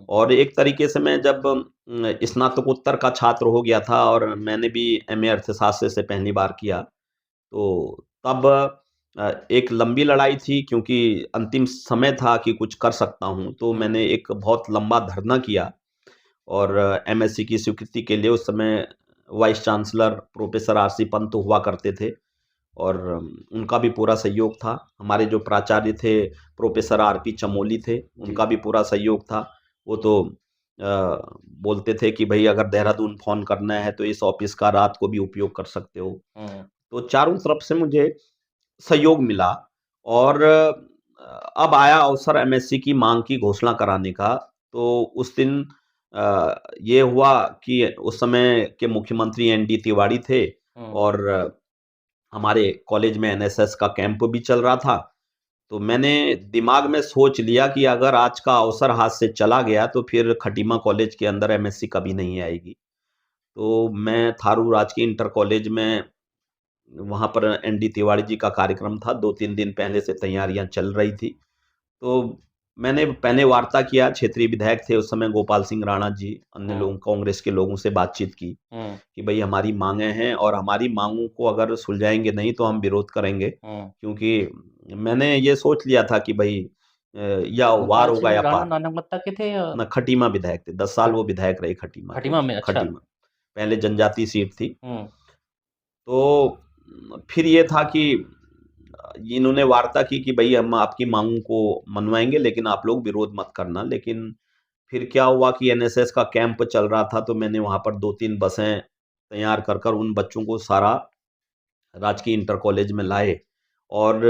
और एक तरीके से मैं जब स्नातकोत्तर का छात्र हो गया था और मैंने भी एमए अर्थशास्त्र से पहली बार किया, तो तब एक लंबी लड़ाई थी क्योंकि अंतिम समय था कि कुछ कर सकता हूँ, तो मैंने एक बहुत लंबा धरना किया और एमएससी की स्वीकृति के लिए उस समय vice chancellor professor RC Pant हुआ करते थे और उनका भी पूरा सहयोग था। हमारे जो प्राचार्य थे प्रोफेसर आरपी चमोली थे, उनका भी पूरा सहयोग था। वो तो बोलते थे कि भई अगर देहरादून फ़ोन करना है तो इस ऑफ़िस का रात को भी उपयोग कर सकते हो। तो चारों तरफ से मुझे सहयोग मिला और अब आया अवसर एमएससी की माँग की घोषणा कराने का, तो उस दिन ये हुआ कि उस समय के मुख्यमंत्री एनडी तिवारी थे और हमारे कॉलेज में एनएसएस का कैंप भी चल रहा था। तो मैंने दिमाग में सोच लिया कि अगर आज का अवसर हाथ से चला गया तो फिर खटीमा कॉलेज के अंदर एमएससी कभी नहीं आएगी। तो मैं थारू राजकीय इंटर कॉलेज में वहाँ पर एनडी तिवारी जी का कार्यक्रम था, 2-3 दिन पहले से तैयारियाँ चल रही थी। तो मैंने पहले वार्ता किया, क्षेत्रीय विधायक थे उस समय गोपाल सिंह राणा जी, अन्य लोग कांग्रेस के लोगों से बातचीत की कि भई हमारी माँगें हैं और हमारी माँगों को अगर सुलझाएँगे नहीं तो हम विरोध करेंगे। क्योंकि मैंने ये सोच लिया था कि भई या वार
गोपाल
होगा
सिंह
या
राणा
पार।
नानकमत्ता के थे या
ना खटीमा विधायक थे, 10 साल वो विधायक रहे खटीमा के।
खटीमा में? अच्छा।
खटीमा, पहले जनजातीय सीट थी।
हुँ,
तो फिर ये था कि इन्होंने वार्ता की कि भई हम आपकी माँगों को मनवाएँगे लेकिन आप लोग विरोध मत करना। लेकिन फिर क्या हुआ कि एनएसएस का कैंप चल रहा था तो मैंने वहाँ पर 2-3 बसें तैयार कर उन बच्चों को सारा राजकीय इंटर कॉलेज में लाए और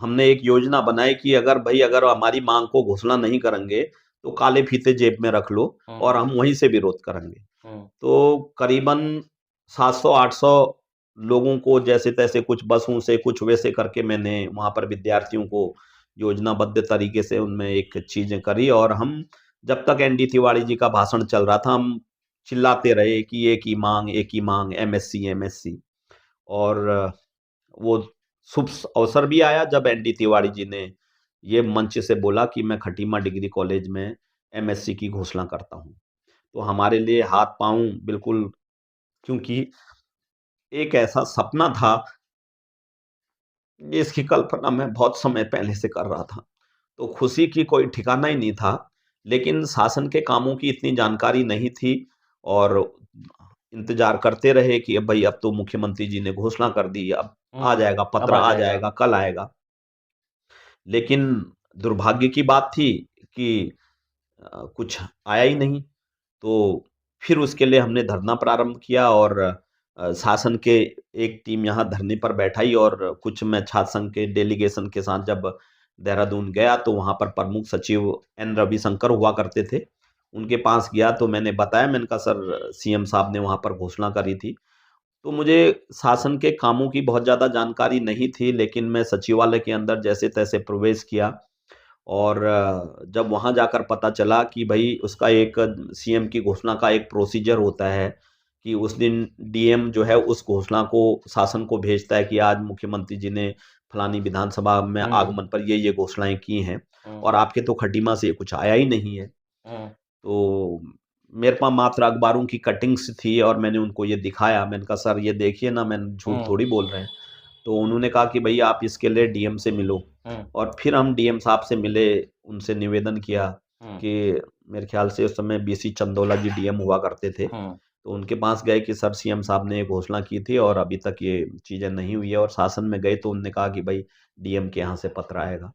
हमने एक योजना बनाई कि अगर हमारी माँग को घोषणा नहीं करेंगे, तो काले फीते जेब में रख लो और हम वहीं से विरोध करेंगे। तो करीबन 700-800 लोगों को जैसे-तैसे कुछ बसों से, कुछ वैसे करके मैंने वहाँ पर विद्यार्थियों को योजनाबद्ध तरीके से उनमें एक चीज़ें करी और हम जब तक एनडी तिवारी जी का भाषण चल रहा था, हम चिल्लाते रहे कि एक ही माँग एमएससी, एमएससी और वो शुभ अवसर भी आया जब एनडी तिवारी जी ने ये मंच से बोला कि मैं खटीमा डिग्री कॉलेज में एमएससी की घोषणा करता हूँ। तो हमारे लिए हाथ-पाँव बिल्कुल क्योंकि एक ऐसा सपना था, जिसकी कल्पना मैं बहुत समय पहले से कर रहा था। तो खुशी की कोई ठिकाना ही नहीं था, लेकिन शासन के कामों की इतनी जानकारी नहीं थी और इंतज़ार करते रहे कि अब भई अब तो मुख्यमंत्री जी ने घोषणा कर दी, अब आ जाएगा,
अब
पत्र
आ
आ
जाएगा।
जाएगा, कल आएगा। लेकिन दुर्भाग्य की बात थी कि कुछ आया ही नहीं। तो फिर उसके लिए हमने धरना प्रारंभ किया और शासन के एक टीम यहाँ धरने पर बैठाई और कुछ मैं छात्र संघ के डेलीगेशन के साथ जब देहरादून गया तो वहाँ पर प्रमुख सचिव एन रविशंकर हुआ करते थे। उनके पास गया तो मैंने बताया, मैंने कहा सर सीएम साहब ने वहाँ पर घोषणा करी थी। तो मुझे शासन के कामों की बहुत ज़्यादा जानकारी नहीं थी लेकिन मैं सचिवालय के अंदर जैसे-तैसे प्रवेश किया और जब वहाँ जाकर पता चला कि भई उसका एक सीएम की घोषणा का एक प्रोसीजर होता है कि उस दिन डीएम जो है उस घोषणा को शासन को भेजता है कि आज मुख्यमंत्री जी ने फलानी विधानसभा में
हुँ,
आगमन पर ये घोषणाएँ की हैं
हुँ,
और आपके तो खटीमा से ये कुछ आया ही नहीं है।
हुँ,
तो मेरे पास मात्र अखबारों की कटिंग्स थी और मैंने उनको ये दिखाया। मैंने कहा सर ये देखिए ना, मैंने झूठ
हुँ,
थोड़ी बोल रहे हैं। तो उन्होंने कहा कि भई आप इसके लिए डीएम से मिलो
हुँ,
और फिर हम डीएम साहब से मिले, उनसे निवेदन किया
हुँ,
कि मेरे ख़्याल से उस समय बीसी चंदोला जी डीएम हुआ करते थे।
हुँ,
तो उनके पास गए कि सर सीएम साहब ने ये घोषणा की थी और अभी तक ये चीज़ें नहीं हुई है और शासन में गए तो उन्होंने कहा कि भई डीएम के यहाँ से पत्र आएगा।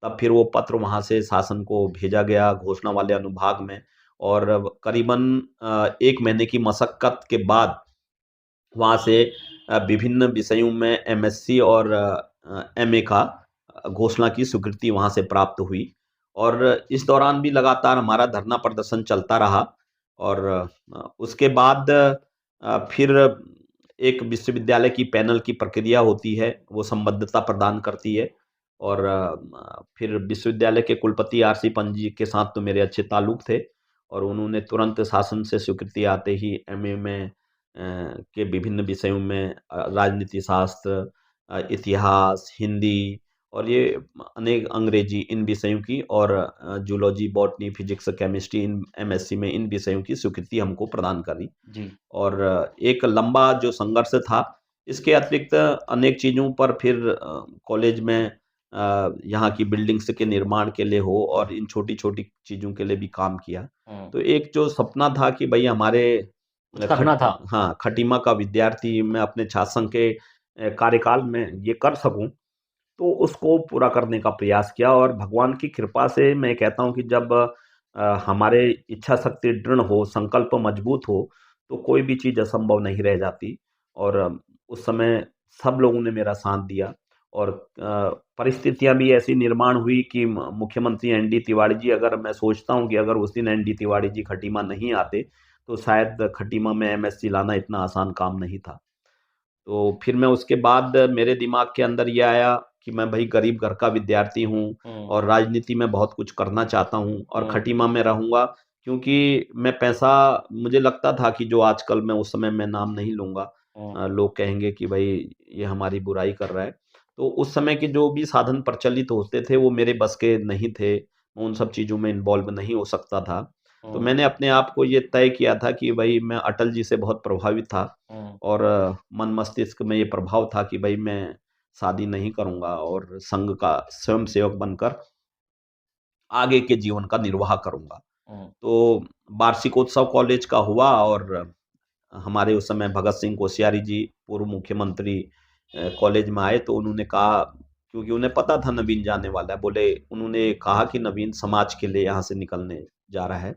तब फिर वो पत्र वहाँ से शासन को भेजा गया घोषणा वाले अनुभाग में और करीबन 1 महीने की मशक्कत के बाद वहाँ से विभिन्न विषयों में एमएससी और एमए का घोषणा की स्वीकृति वहाँ से प्राप्त हुई और इस दौरान भी लगातार हमारा धरना प्रदर्शन चलता रहा और उसके बाद फिर एक विश्वविद्यालय की पैनल की प्रक्रिया होती है, वो संबद्धता प्रदान करती है और फिर विश्वविद्यालय के कुलपति आरसी पंत जी के साथ तो मेरे अच्छे ताल्लुक थे और उन्होंने तुरंत शासन से स्वीकृति आते ही एमए में के विभिन्न विषयों में राजनीति शास्त्र, इतिहास, हिंदी और ये अनेक अंग्रेजी इन विषयों की और zoology, botany, physics, chemistry in MSc में इन विषयों की स्वीकृति हमको प्रदान करी।
जी।
और एक लंबा जो संघर्ष था, इसके अतिरिक्त अनेक चीज़ों पर फिर कॉलेज में यहाँ की बिल्डिंग्स के निर्माण के लिए हो और इन छोटी-छोटी चीज़ों के लिए भी काम किया।
हुँ।
तो एक जो सपना था कि भई हमारे
कुछ करना था।
हाँ, खटीमा का विद्यार्थी मैं अपने छात्र संघ के कार्यकाल में ये कर सकूँ, तो उसको पूरा करने का प्रयास किया और भगवान की कृपा से मैं कहता हूँ कि जब हमारे इच्छा शक्ति दृढ़ हो, संकल्प मजबूत हो, तो कोई भी चीज़ असंभव नहीं रह जाती। और उस समय सब लोगों ने मेरा साथ दिया और परिस्थितियाँ भी ऐसी निर्माण हुई कि मुख्यमंत्री एनडी तिवारी जी, अगर मैं सोचता हूँ कि अगर उस दिन एनडी तिवारी जी खटीमा नहीं आते, तो शायद खटीमा में एमएससी लाना इतना आसान काम नहीं था। तो फिर मैं उसके बाद मेरे दिमाग के अंदर ये आया कि मैं भई गरीब घर का विद्यार्थी हूँ
हुँ।
और राजनीति में बहुत कुछ करना चाहता हूँ और
हुँ।
खटीमा में रहूँगा, क्योंकि मैं पैसा, मुझे लगता था कि जो आजकल मैं उस समय मैं नाम नहीं लूँगा,
हुँ।
लोग कहेंगे कि भई ये हमारी बुराई कर रहा है। तो उस समय के जो भी साधन प्रचलित होते थे वो मेरे बस के नहीं थे, मैं उन सब चीज़ों में इन्वॉल्व नहीं हो सकता था। तो
हुँ।
मैंने अपने आप को ये तय किया था कि भई मैं अटल जी से बहुत प्रभावित था
हुँ।
और मन मस्तिष्क में ये प्रभाव था कि भई मैं शादी नहीं करूँगा और संघ का स्वयंसेवक बनकर आगे के जीवन का निर्वाह करूँगा।
हुँ।
तो वार्षिकोत्सव कॉलेज का हुआ और हमारे उस समय भगत सिंह कोश्यारी जी पूर्व मुख्यमंत्री कॉलेज में आए, तो उन्होंने कहा, क्योंकि उन्हें पता था नवीन जाने वाला है, बोले, उन्होंने कहा कि नवीन समाज के लिए यहाँ से निकलने जा रहा है।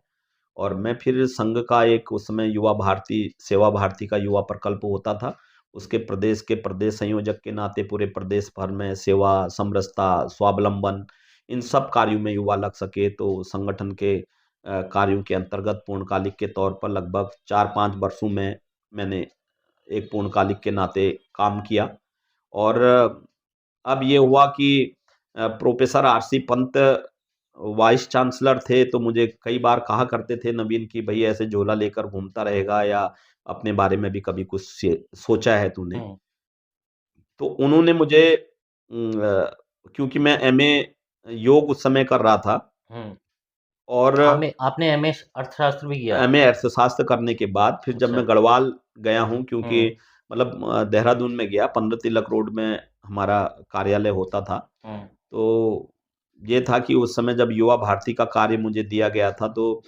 और मैं फिर संघ का एक उस समय युवा भारती, सेवा भारती का युवा प्रकल्प होता था। उसके प्रदेश के प्रदेश संयोजक के नाते पूरे प्रदेश भर में सेवा, समरसता, स्वावलंबन इन सब कार्यों में युवा लग सके, तो संगठन के कार्यों के अंतर्गत पूर्णकालिक के तौर पर लगभग 4-5 वर्षों में मैंने एक पूर्णकालिक के नाते काम किया। और अब ये हुआ कि professor RC Pant vice chancellor थे, तो मुझे कई बार कहा करते थे नवीन कि भई ऐसे झोला लेकर घूमता रहेगा या अपने बारे में भी कभी कुछ सोचा है तूने?
हुँ।
तो उन्होंने मुझे क्योंकि मैं एमए योग उस समय कर रहा था
हुँ।
और
आपने आपने एमए अर्थशास्त्र भी किया?
एमए अर्थशास्त्र करने के बाद फिर जब
अच्छा।
मैं गढ़वाल गया हूँ, क्योंकि
हुँ।
मतलब देहरादून में गया, 15 तिलक रोड में हमारा कार्यालय होता था।
हुँ।
तो ये था कि उस समय जब युवा भारती का कार्य मुझे दिया गया था, तो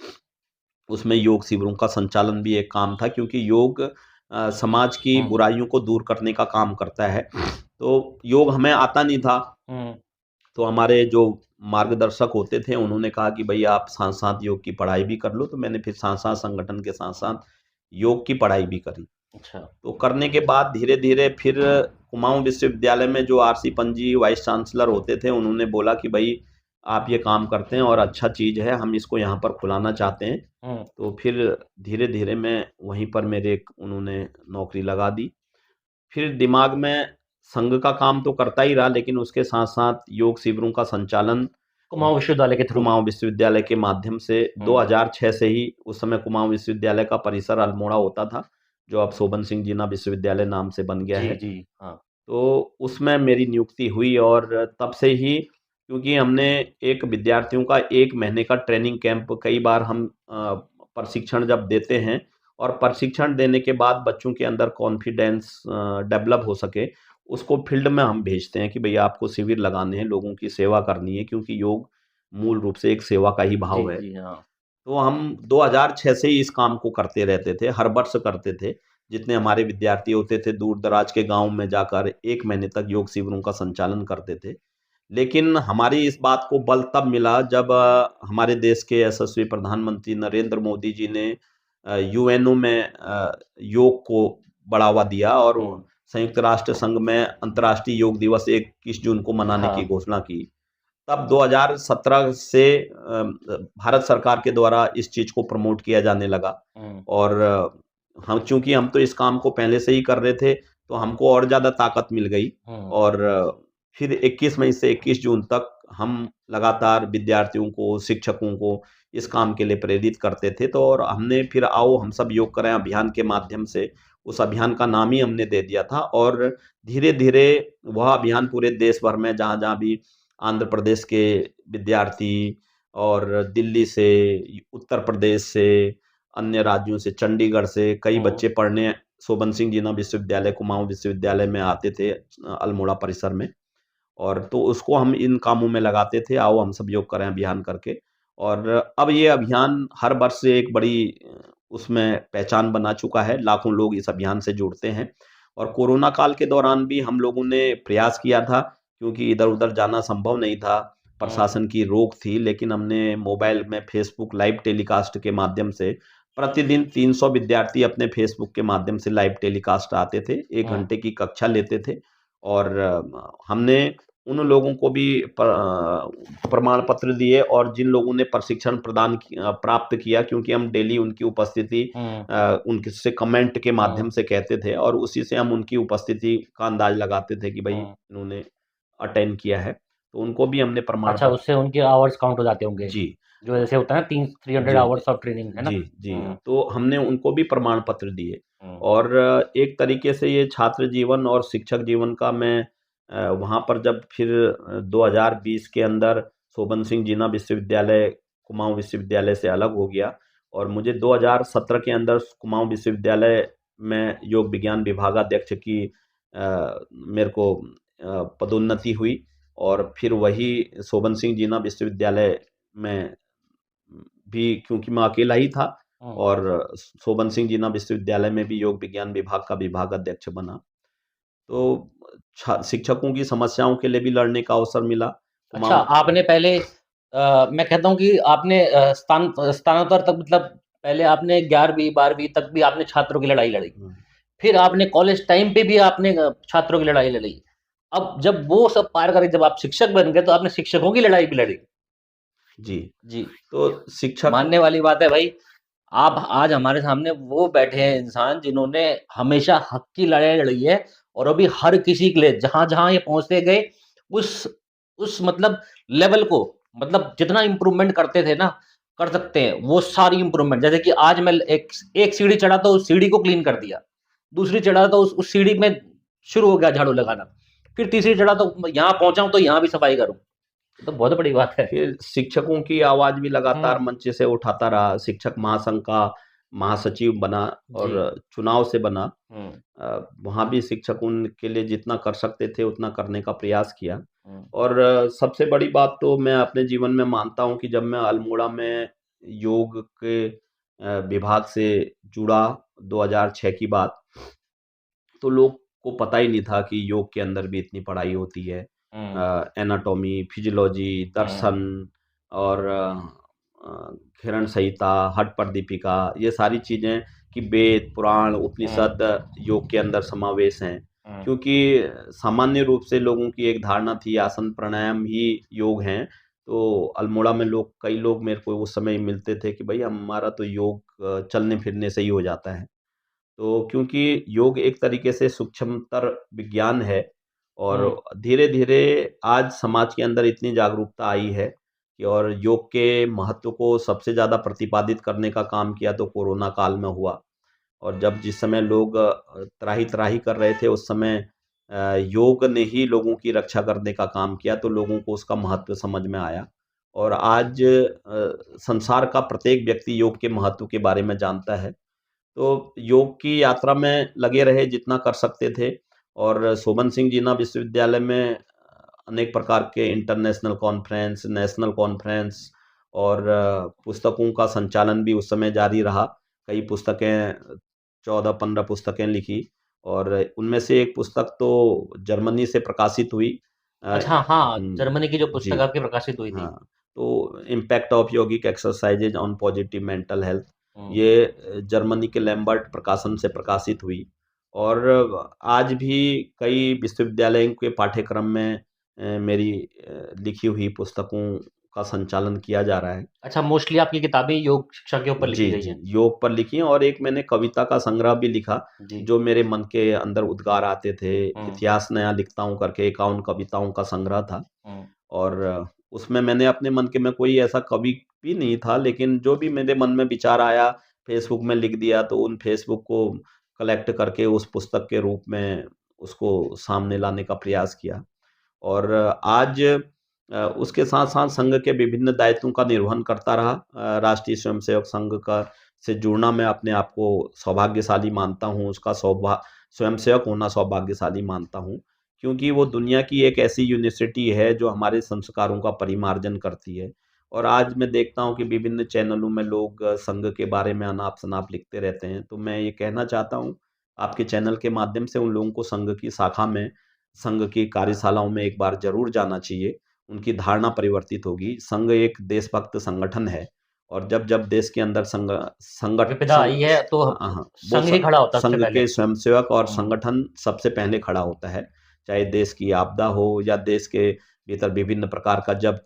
उसमें योग शिविरों का संचालन भी एक काम था, क्योंकि योग समाज की
हुँ।
बुराइयों को दूर करने का काम करता है। तो योग हमें आता नहीं था,
हुँ।
तो हमारे जो मार्गदर्शक होते थे उन्होंने कहा कि भई आप साथ-साथ योग की पढ़ाई भी कर लो, तो मैंने फिर साथ-साथ संगठन के साथ-साथ योग की पढ़ाई भी करी।
अच्छा।
तो करने के बाद धीरे-धीरे फिर कुमाऊँ विश्वविद्यालय में जो आरसी पंजी वाइस चांसलर होते थे, उन्होंने बोला कि भई आप ये काम करते हैं और अच्छा चीज़ है, हम इसको यहाँ पर खुलाना चाहते हैं।
हुँ।
तो फिर धीरे-धीरे मैं वहीं पर मेरे एक उन्होंने नौकरी लगा दी। फिर दिमाग में संघ का काम तो करता ही रहा, लेकिन उसके साथ-साथ योग शिविरों का संचालन
कुमाऊँ विश्वविद्यालय के थ्रू?
कुमाऊँ विश्वविद्यालय के माध्यम से
हुँ।
2006 से ही, उस समय कुमाऊँ विश्वविद्यालय का परिसर अल्मोड़ा होता था, जो अब शोभन सिंह जीना विश्वविद्यालय नाम से बन गया
जी,
है।
जी। हाँ।
तो उसमें मेरी नियुक्ति हुई और तब से ही, क्योंकि हमने एक विद्यार्थियों का 1 महीने का ट्रेनिंग कैंप, कई बार हम प्रशिक्षण जब देते हैं और प्रशिक्षण देने के बाद बच्चों के अंदर कॉन्फिडेंस डेवलप हो सके, उसको फील्ड में हम भेजते हैं कि भैया आपको शिविर लगाने हैं, लोगों की सेवा करनी है, क्योंकि योग मूल रूप से एक सेवा का ही
जी,
भाव है।
जी, हाँ।
तो हम 2006 से ही इस काम को करते रहते थे, हर वर्ष करते थे। जितने हमारे विद्यार्थी होते थे, दूर-दराज के गाँव में जाकर 1 महीने तक योग शिविरों का संचालन करते थे। लेकिन हमारी इस बात को बल तब मिला जब हमारे देश के यशस्वी प्रधानमंत्री नरेंद्र मोदी जी ने यूएनओ में योग को बढ़ावा दिया और
हुँ।
संयुक्त राष्ट्र संघ में अंतर्राष्ट्रीय योग दिवस 21 जून को मनाने की
हाँ।
घोषणा की। तब 2017 से भारत सरकार के द्वारा इस चीज़ को प्रमोट किया जाने लगा
हुँ।
और हम, चूँकि हम तो इस काम को पहले से ही कर रहे थे, तो हमको और ज़्यादा ताकत मिल गई
हुँ।
और फिर 21 मई से 21 जून तक हम लगातार विद्यार्थियों को, शिक्षकों को इस काम के लिए प्रेरित करते थे। तो और हमने फिर आओ हम सब योग करें अभियान के माध्यम से उस अभियान का नाम ही हमने दे दिया था। और धीरे-धीरे वह अभियान पूरे देश भर में जहाँ-जहाँ भी आंध्र प्रदेश के विद्यार्थी और दिल्ली से, उत्तर प्रदेश से, अन्य राज्यों से, चंडीगढ़ से कई
हुँ।
बच्चे पढ़ने शोभन सिंह जीना विश्वविद्यालय, कुमाऊँ विश्वविद्यालय में आते थे, अल्मोड़ा परिसर में। और तो उसको हम इन कामों में लगाते थे, आओ हम सब योग करें अभियान करके। और अब ये अभियान हर वर्ष से एक बड़ी उसमें पहचान बना चुका है, लाखों लोग इस अभियान से जुड़ते हैं। और कोरोना काल के दौरान भी हम लोगों ने प्रयास किया था, क्योंकि इधर-उधर जाना संभव नहीं था,
हुँ।
प्रशासन की रोक थी, लेकिन हमने मोबाइल में फेसबुक लाइव टेलीकास्ट के माध्यम से प्रतिदिन 300 विद्यार्थी अपने फेसबुक के माध्यम से लाइव टेलीकास्ट आते थे, 1
हुँ।
घंटे की कक्षा लेते थे। और हमने उन लोगों को भी प्रमाण पत्र दिए, और जिन लोगों ने प्रशिक्षण प्राप्त किया, क्योंकि हम डेली उनकी उपस्थिति
हुँ।
उनके से कमेंट के
हुँ।
माध्यम से कहते थे, और उसी से हम उनकी उपस्थिति का अंदाज लगाते थे कि भाई
हुँ।
इन्होंने अटेंड किया है, तो उनको भी हमने प्रमाण
अच्छा,
पत्र।
उससे उनके आवर्स काउंट हो जाते होंगे,
जी।
जो जैसे होता है ना 300
जी, जी।
आवर्स ऑफ ट्रेनिंग, है ना?
जी, जी।
हुँ।
तो हमने उनको भी प्रमाण पत्र दिए।
हुँ।
और एक तरीके से ये छात्र जीवन और शिक्षक जीवन का मैं वहाँ पर जब फिर 2020 के अंदर शोभन सिंह जीना विश्वविद्यालय, कुमाऊँ विश्वविद्यालय से अलग हो गया, और मुझे 2017 के अंदर कुमाऊँ विश्वविद्यालय में योग विज्ञान विभागाध्यक्ष की मेरे को पदोन्नति हुई। और फिर वही शोभन सिंह जीना विश्वविद्यालय में भी, क्योंकि मैं अकेला ही था,
हुँ।
और शोभन सिंह जीना विश्वविद्यालय में भी योग विज्ञान विभाग का विभाग अध्यक्ष बना। तो शिक्षकों की समस्याओं के लिए भी लड़ने का अवसर मिला।
अच्छा,
कुमाऊँ।
आपने पहले मैं कहता हूँ कि आपने स्थानांतर तक मतलब पहले आपने 11वीं 12वीं तक भी आपने छात्रों की लड़ाई लड़ी।
हुँ,
फिर आपने कॉलेज टाइम पे भी आपने छात्रों की लड़ाई लड़ी। अब जब वो सब पार करके जब आप शिक्षक बन गए, तो आपने शिक्षकों की लड़ाई भी लड़ी।
जी।
जी,
तो शिक्षक।
मानने वाली बात है भाई। आप आज हमारे सामने वो बैठे हैं इंसान जिन्होंने हमेशा हक की लड़ाई लड़ी है और अभी हर किसी के लिए जहाँ-जहाँ ये पहुँचते गए, उस उस मतलब लेवल को मतलब जितना इम्प्रूवमेंट करते थे ना, कर सकते हैं, वो सारी इम्प्रूवमेंट जैसे कि आज मैं एक एक सीढ़ी चढ़ा तो उस सीढ़ी को क्लीन कर दिया। दूसरी चढ़ा तो उस सीढ़ी में शुरू हो गया झाड़ू लगाना। फिर तीसरी चढ़ा तो यहाँ पहुँचा हूँ तो यहाँ भी सफाई करूँ। ये तो बहुत बड़ी बात है।
फिर शिक्षकों की आवाज़ भी लगातार
हुँ।
मंच से उठाता रहा। शिक्षक महासंघ का महासचिव बना,
जी।
और चुनाव से बना।
हुँ।
वहाँ भी शिक्षक उनके लिए जितना कर सकते थे उतना करने का प्रयास किया।
हुँ।
और सबसे बड़ी बात तो मैं अपने जीवन में मानता हूँ कि जब मैं अल्मोड़ा में योग के विभाग से जुड़ा 2006 की बात, तो लोग को पता ही नहीं था कि योग के अंदर भी इतनी पढ़ाई होती है।
हुँ।
एनाटॉमी, फिजियोलॉजी,
हुँ।
दर्शन, और किरण संहिता, हठ प्रदीपिका, ये सारी चीज़ें कि वेद, पुराण,
हुँ।
उपनिषद योग के अंदर समावेश हैं।
हुँ।
क्योंकि सामान्य रूप से लोगों की एक धारणा थी आसन प्राणायाम ही योग हैं। तो अल्मोड़ा में कई लोग मेरे को उस समय मिलते थे कि भई हमारा तो योग चलने-फिरने से ही हो जाता है। तो क्योंकि योग एक तरीके से सूक्ष्मतर विज्ञान है, और
हुँ।
धीरे-धीरे आज समाज के अंदर इतनी जागरूकता आई है कि, और योग के महत्व को सबसे ज़्यादा प्रतिपादित करने का काम किया तो कोरोना काल में हुआ। और जब जिस समय लोग त्राहि-त्राहि कर रहे थे, उस समय योग ने ही लोगों की रक्षा करने का काम किया, तो लोगों को उसका महत्व समझ में आया। और आज संसार का प्रत्येक व्यक्ति योग के महत्व के बारे में जानता है। तो योग की यात्रा में लगे रहे जितना कर सकते थे। और शोभन सिंह जीना विश्वविद्यालय में अनेक प्रकार के इंटरनेशनल कॉन्फ्रेंस, नेशनल कॉन्फ्रेंस, और पुस्तकों का संचालन भी उस समय जारी रहा। कई पुस्तकें, 14-15 पुस्तकें लिखी, और उनमें से एक पुस्तक तो जर्मनी से प्रकाशित हुई।
अच्छा, हाँ,
हुँ,
जर्मनी की जो पुस्तक
जी।
आपकी प्रकाशित हुई थी।
हाँ, तो impact of yogic exercises on positive mental health,
hmm.
ये जर्मनी के लैम्बर्ट प्रकाशन से प्रकाशित हुई। और आज भी कई विश्वविद्यालयों के पाठ्यक्रम में मेरी लिखी हुई पुस्तकों का संचालन किया जा रहा है।
अच्छा, मोस्टली आपकी किताबें योग शिक्षा के ऊपर लिखी
जी,
गई
जी,
हैं।
योग पर लिखी हैं, और एक मैंने कविता का संग्रह भी लिखा,
जी।
जो मेरे मन के अंदर उद्गार आते थे।
हुँ।
इतिहास नया लिखता हूँ करके 51 कविताओं का संग्रह था।
हुँ।
और उसमें मैंने अपने मन के में कोई ऐसा कवि भी नहीं था, लेकिन जो भी मेरे मन में विचार आया, फ़ेसबुक में लिख दिया, तो उन फ़ेसबुक को कलेक्ट करके उस पुस्तक के रूप में उसको सामने लाने का प्रयास किया। और आज उसके साथ-साथ संघ के विभिन्न दायित्वों का निर्वहन करता रहा। राष्ट्रीय स्वयंसेवक संघ का से जुड़ना मैं अपने आप को सौभाग्यशाली मानता हूँ, उसका स्वयंसेवक होना सौभाग्यशाली मानता हूँ, क्योंकि वो दुनिया की एक ऐसी यूनिवर्सिटी है जो हमारे संस्कारों का परिमार्जन करती है। और आज मैं देखता हूँ कि विभिन्न चैनलों में लोग संघ के बारे में अनाप-शनाप लिखते रहते हैं, तो मैं ये कहना चाहता हूँ, आपके चैनल के माध्यम से उन लोगों को संघ की शाखा में, संघ की कार्यशालाओं में एक बार ज़रूर जाना चाहिए। उनकी धारणा परिवर्तित होगी। संघ एक देशभक्त संगठन है और जब-जब देश के अंदर
विपदा आई है तो
हाँ, हाँ, वो
संघ ही खड़ा होता है सबसे
संघ
पहले।
के स्वयंसेवक और
हुँ,
संगठन सबसे पहले खड़ा होता है। चाहे देश की आपदा हो या देश के भीतर विभिन्न प्रकार का, जब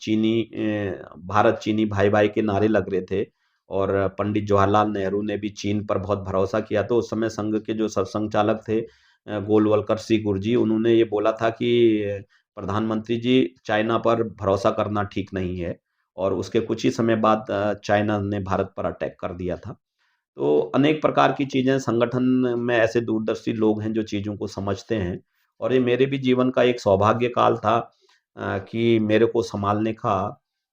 भारत चीनी भाई-भाई के नारे लग रहे थे और पंडित जवाहरलाल नेहरू ने भी चीन पर बहुत भरोसा किया, तो उस समय संघ के जो सरसंघ चालक थे गोलवलकर सी गुरजी, उन्होंने ये बोला था कि प्रधानमंत्री जी, चाइना पर भरोसा करना ठीक नहीं है। और उसके कुछ ही समय बाद चाइना ने भारत पर अटैक कर दिया था। तो अनेक प्रकार की चीज़ें, संगठन में ऐसे दूरदर्शी लोग हैं जो चीज़ों को समझते हैं, और ये मेरे भी जीवन का एक सौभाग्य काल था कि मेरे को सँभालने का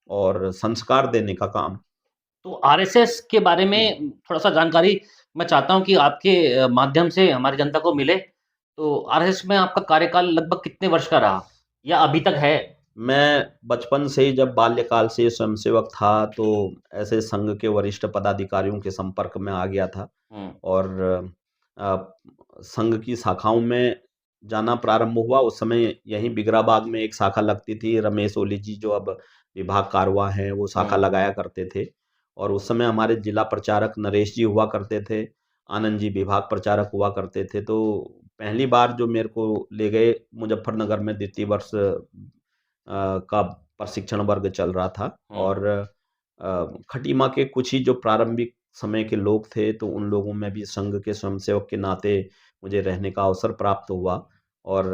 और संस्कार देने का काम।
तो आरएसएस के बारे
हुँ।
में थोड़ा-सा जानकारी मैं चाहता हूँ कि आपके माध्यम से हमारी जनता को मिले। तो आरएसएस में आपका कार्यकाल लगभग कितने वर्ष का रहा? या अभी तक है?
मैं बचपन से ही, जब बाल्यकाल से स्वयंसेवक था, तो ऐसे संघ के वरिष्ठ पदाधिकारियों के संपर्क में आ गया था।
हुँ,
और अ, संघ की शाखाओं में जाना प्रारंभ हुआ। उस समय यहीं बिगराबाग में एक शाखा लगती थी, रमेश ओली जी जो अब विभाग कारवां हैं, वो शाखा
हुँ,
लगाया करते थे। और उस समय हमारे जिला प्रचारक नरेश जी हुआ करते थे, आनंद जी विभाग प्रचारक हुआ करते थे। तो पहली बार जो मेरे को ले गए मुज़फ्फरनगर में, द्वितीय वर्ष का प्रशिक्षण वर्ग चल रहा था।
हुँ,
और खटीमा के कुछ ही जो प्रारंभिक समय के लोग थे, तो उन लोगों में भी संघ के स्वयंसेवक के नाते मुझे रहने का अवसर प्राप्त हुआ। और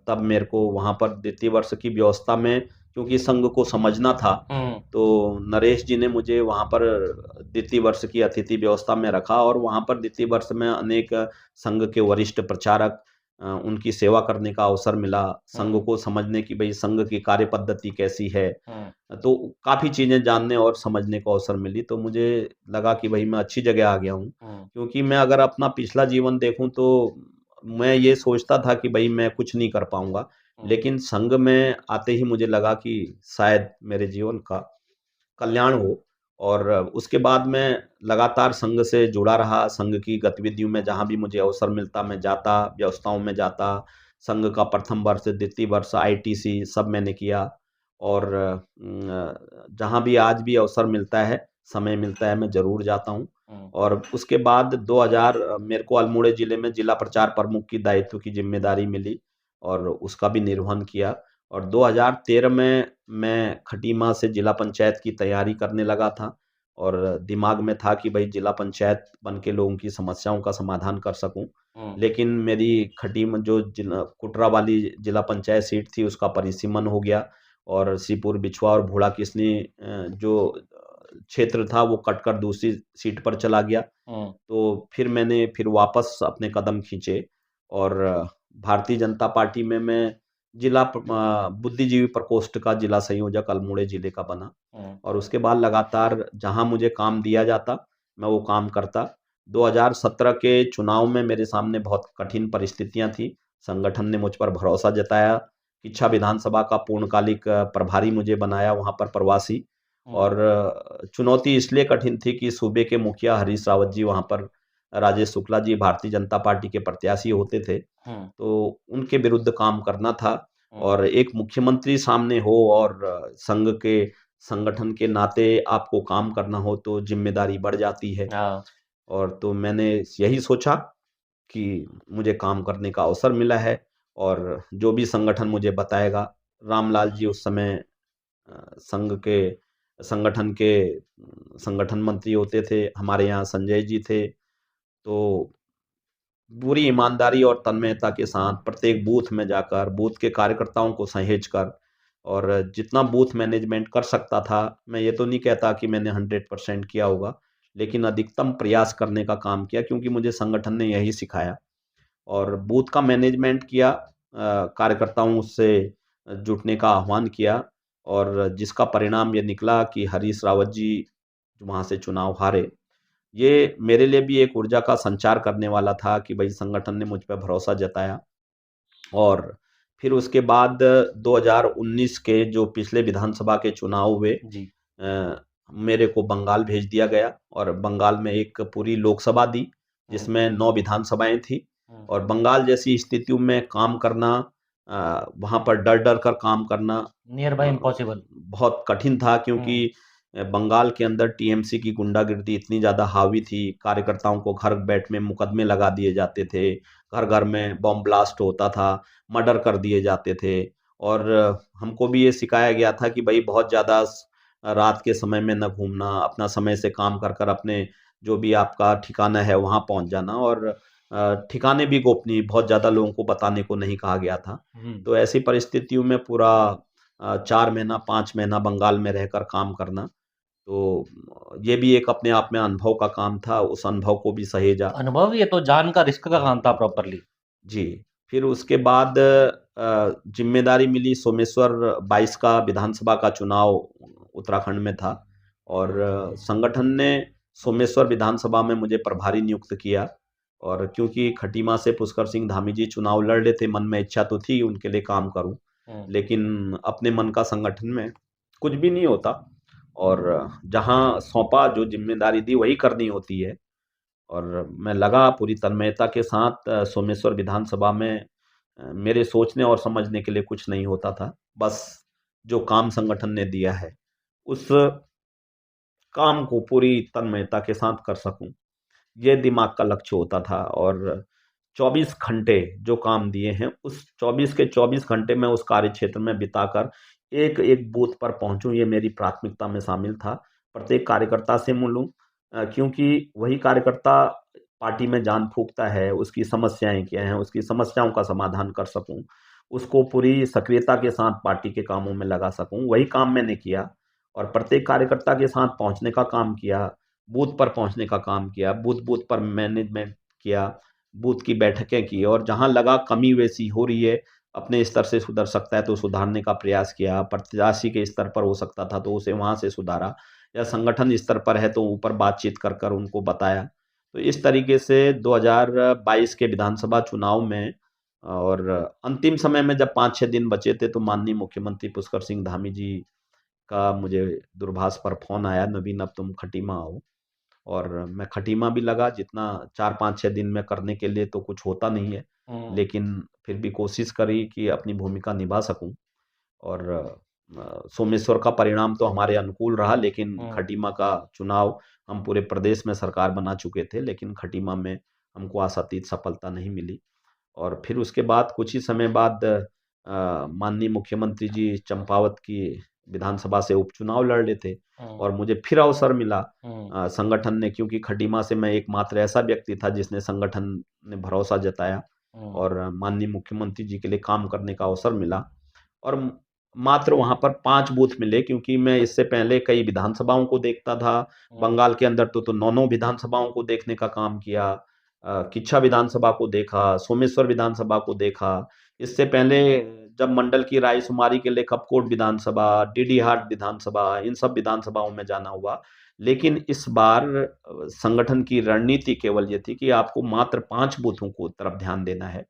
तब मेरे को वहाँ पर द्वितीय वर्ष की व्यवस्था में, क्योंकि संघ को समझना था,
हुँ,
तो नरेश जी ने मुझे वहाँ पर द्वितीय वर्ष की अतिथि व्यवस्था में रखा। और वहाँ पर द्वितीय वर्ष में अनेक संघ के वरिष्ठ प्रचारक, उनकी सेवा करने का अवसर मिला, संघ
हुँ,
को समझने की, भई संघ की कार्यपद्धति कैसी है।
हुँ,
तो काफ़ी चीज़ें जानने और समझने को अवसर मिली, तो मुझे लगा कि भई मैं अच्छी जगह आ गया हूँ।
हुँ,
क्योंकि मैं अगर अपना पिछला जीवन देखूँ, तो मैं ये सोचता था कि भई मैं कुछ नहीं कर पाऊँगा।
हुँ,
लेकिन संघ में आते ही मुझे लगा कि शायद मेरे जीवन का कल्याण हो। और उसके बाद मैं लगातार संघ से जुड़ा रहा, संघ की गतिविधियों में जहाँ भी मुझे अवसर मिलता मैं जाता, व्यवस्थाओं में जाता। संघ का प्रथम वर्ष, द्वितीय वर्ष, आईटीसी सब मैंने किया। और जहाँ भी आज भी अवसर मिलता है, समय मिलता है, मैं ज़रूर जाता हूँ।
हुँ,
और उसके बाद 2000 मेरे को अल्मोड़े ज़िले में जिला प्रचार प्रमुख की दायित्व की ज़िम्मेदारी मिली और उसका भी निर्वहन किया। और 2013 में मैं खटीमा से जिला पंचायत की तैयारी करने लगा था, और दिमाग में था कि भई जिला पंचायत बन के लोगों की समस्याओं का समाधान कर सकूँ।
हुँ,
लेकिन मेरी खटीमा जो जिला कुटरा वाली जिला पंचायत सीट थी, उसका परिसीमन हो गया। और श्रीपुर, बिछुआ और भोला किसनी जो क्षेत्र था, वो कटकर दूसरी सीट पर चला गया।
हुँ,
तो फिर वापस अपने कदम खींचे। और भारतीय जनता पार्टी में मैं बुद्धिजीवी प्रकोष्ठ का जिला संयोजक अल्मोड़े जिले का बना।
हुँ,
और उसके बाद लगातार जहाँ मुझे काम दिया जाता, मैं वो काम करता। 2017 के चुनाव में मेरे सामने बहुत कठिन परिस्थितियाँ थी। संगठन ने मुझ पर भरोसा जताया। किच्छा विधानसभा का पूर्णकालिक प्रभारी मुझे बनाया वहाँ पर, प्रवासी।
हुँ,
और चुनौती इसलिए कठिन थी कि सूबे के मुखिया हरीश रावत जी वहाँ पर, राजेश शुक्ला जी भारतीय जनता पार्टी के प्रत्याशी होते थे,
हुँ,
तो उनके विरुद्ध काम करना था।
हुँ,
और एक मुख्यमंत्री सामने हो और संघ के संगठन के नाते आपको काम करना हो, तो ज़िम्मेदारी बढ़ जाती है।
हाँ,
और तो मैंने यही सोचा कि मुझे काम करने का अवसर मिला है, और जो भी संगठन मुझे बताएगा, रामलाल जी उस समय संघ के संगठन के संगठन मंत्री होते थे, हमारे यहाँ संजय जी थे। तो पूरी ईमानदारी और तन्मयता के साथ प्रत्येक बूथ में जाकर, बूथ के कार्यकर्ताओं को सहेज कर, और जितना बूथ मैनेजमेंट कर सकता था, मैं ये तो नहीं कहता कि मैंने 100% किया होगा, लेकिन अधिकतम प्रयास करने का काम किया, क्योंकि मुझे संगठन ने यही सिखाया। और बूथ का मैनेजमेंट किया, कार्यकर्ताओं से जुटने का आह्वान किया, और जिसका परिणाम ये निकला कि हरीश रावत जी वहाँ से चुनाव हारे। ये मेरे लिए भी एक ऊर्जा का संचार करने वाला था कि भई संगठन ने मुझ पे भरोसा जताया। और फिर उसके बाद 2019 के जो पिछले विधानसभा के चुनाव हुए,
जी।
मेरे को बंगाल भेज दिया गया, और बंगाल में एक पूरी लोकसभा दी, जिसमें 9 विधानसभाएं थी। और बंगाल जैसी स्थितियों में काम करना, वहाँ पर डर-डर कर काम करना
नियर बाय इम्पॉसिबल।
बहुत कठिन था, क्योंकि बंगाल के अंदर टीएमसी की गुंडागिर्दी इतनी ज़्यादा हावी थी, कार्यकर्ताओं को घर बैठ में मुकदमे लगा दिए जाते थे, घर-घर में बम ब्लास्ट होता था, मर्डर कर दिए जाते थे। और हमको भी ये सिखाया गया था कि भई बहुत ज़्यादा रात के समय में ना घूमना, अपना समय से काम कर कर अपने जो भी आपका ठिकाना है वहाँ पहुँच जाना, और ठिकाने भी गोपनीय बहुत ज़्यादा लोगों को बताने को नहीं कहा गया था। तो ऐसी परिस्थितियों में पूरा 4 महीना 5 महीना बंगाल में रहकर काम करना, तो ये भी एक अपने आप में अनुभव का काम था, उस अनुभव को भी सहेजा।
अनुभव, ये तो जान का रिस्क का काम था प्रॉपरली।
जी, फिर उसके बाद ज़िम्मेदारी मिली, सोमेश्वर 22 का विधानसभा का चुनाव उत्तराखंड में था, और संगठन ने सोमेश्वर विधानसभा में मुझे प्रभारी नियुक्त किया। और क्योंकि खटीमा से पुष्कर सिंह धामी जी चुनाव लड़ रहे थे, मन में इच्छा तो थी उनके लिए काम करूं, लेकिन अपने मन का संगठन में कुछ भी नहीं होता, और जहां सौंपा जो जिम्मेदारी दी वही करनी होती है। और मैं लगा पूरी तन्मयता के साथ। सोमेश्वर विधानसभा में मेरे सोचने और समझने के लिए कुछ नहीं होता था, बस जो काम संगठन ने दिया है उस काम को पूरी तन्मयता के साथ कर सकूं, ये दिमाग का लक्ष्य होता था। और 24 घंटे जो काम दिए हैं, उस 24 के 24 घंटे मैं उस कार्य क्षेत्र में बिताकर एक एक बूथ पर पहुंचूं, ये मेरी प्राथमिकता में शामिल था। प्रत्येक कार्यकर्ता से मिलूं, क्योंकि वही कार्यकर्ता पार्टी में जान फूंकता है, उसकी समस्याएं क्या हैं, उसकी समस्याओं का समाधान कर सकूं, उसको पूरी सक्रियता के साथ पार्टी के कामों में लगा सकूं, वही काम मैंने किया। और प्रत्येक कार्यकर्ता के साथ पहुंचने का काम किया, बूथ पर पहुंचने का काम किया, बूथ बूथ पर मैनेजमेंट किया, बूथ की बैठकें की, और जहां लगा कमी वैसी हो रही है, अपने स्तर से सुधर सकता है तो सुधारने का प्रयास किया, प्रत्याशी के स्तर पर हो सकता था तो उसे वहां से सुधारा, या संगठन स्तर पर है तो ऊपर बातचीत कर कर उनको बताया। तो इस तरीके से 2022 के विधानसभा चुनाव में, और अंतिम समय में जब 5-6 दिन बचे थे, तो माननीय मुख्यमंत्री पुष्कर सिंह धामी जी का मुझे दूरभाष पर फ़ोन आया, नवीन अब तुम खटीमा आओ। और मैं खटीमा भी लगा, जितना 4-5-6 दिन में करने के लिए तो कुछ होता नहीं है, लेकिन फिर भी कोशिश करी कि अपनी भूमिका निभा सकूं। और सोमेश्वर का परिणाम तो हमारे अनुकूल रहा, लेकिन खटीमा का चुनाव, हम पूरे प्रदेश में सरकार बना चुके थे, लेकिन खटीमा में हमको आशातीत सफलता नहीं मिली। और फिर उसके बाद कुछ ही समय बाद माननीय मुख्यमंत्री जी चंपावत की विधानसभा से उपचुनाव लड़ रहे थे, और मुझे फिर अवसर मिला संगठन ने, क्योंकि खटीमा से मैं एकमात्र ऐसा व्यक्ति था जिसने संगठन ने भरोसा जताया, और माननीय मुख्यमंत्री जी के लिए काम करने का अवसर मिला। और मात्र वहां पर 5 बूथ मिले, क्योंकि मैं इससे पहले कई विधानसभाओं को देखता था, बंगाल के अंदर तो 9 विधानसभाओं को देखने का काम किया, किच्छा विधानसभा को देखा, सोमेश्वर विधानसभा को देखा। इससे पहले जब मंडल की रायशुमारी के लिए कपकोट विधानसभा, डीडीहाट विधानसभा, इन सब विधानसभाओं में जाना हुआ। लेकिन इस बार संगठन की रणनीति केवल ये थी कि आपको मात्र 5 बूथों को तरफ ध्यान देना है।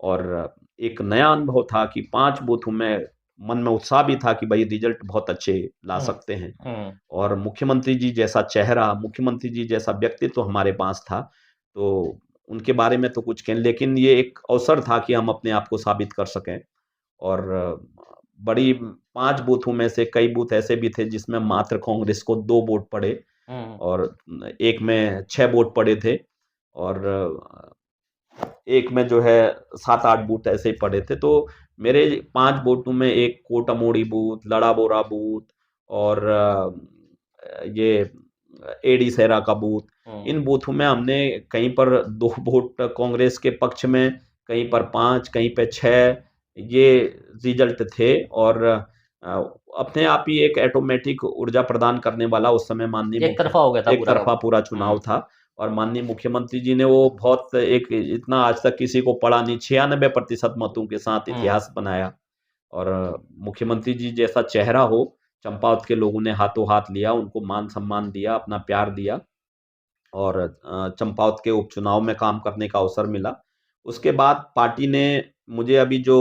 और एक नया अनुभव था कि 5 बूथों में मन में उत्साह भी था कि भाई रिजल्ट बहुत अच्छे ला सकते हैं। और मुख्यमंत्री जी जैसा चेहरा, मुख्यमंत्री जी जैसा व्यक्तित्व हमारे पास था, तो उनके बारे में तो कुछ कहें, लेकिन ये एक अवसर था कि हम अपने आप को साबित कर सकें। और बड़ी 5 बूथों में से कई बूथ ऐसे भी थे जिसमें मात्र कांग्रेस को 2 वोट पड़े, और एक में 6 वोट पड़े थे, और एक में जो है 7-8 बूथ ऐसे ही पड़े थे। तो मेरे 5 बूथों में एक कोटामोड़ी बूथ, लड़ाबोरा बूथ, और ये एडी सेरा का बूथ, इन बूथों में हमने कहीं पर 2 वोट कांग्रेस के पक्ष में, कहीं पर 5, कहीं पे 6, ये रिजल्ट थे। और अपने आप ही एक ऑटोमेटिक ऊर्जा प्रदान करने वाला उस समय माननीय
एक तरफा हो गया था
एक
पूरा का
तरफा पूरा
पूरा।
चुनाव था। और माननीय मुख्यमंत्री जी ने वो बहुत एक इतना आज तक किसी को पड़ा नहीं, 96% मतों के साथ इतिहास बनाया। और मुख्यमंत्री जी जैसा चेहरा हो, चंपावत के लोगों ने हाथों हाथ लिया, उनको मान सम्मान दिया, अपना प्यार दिया और चंपावत के उपचुनाव में काम करने का अवसर मिला। उसके बाद पार्टी ने मुझे अभी जो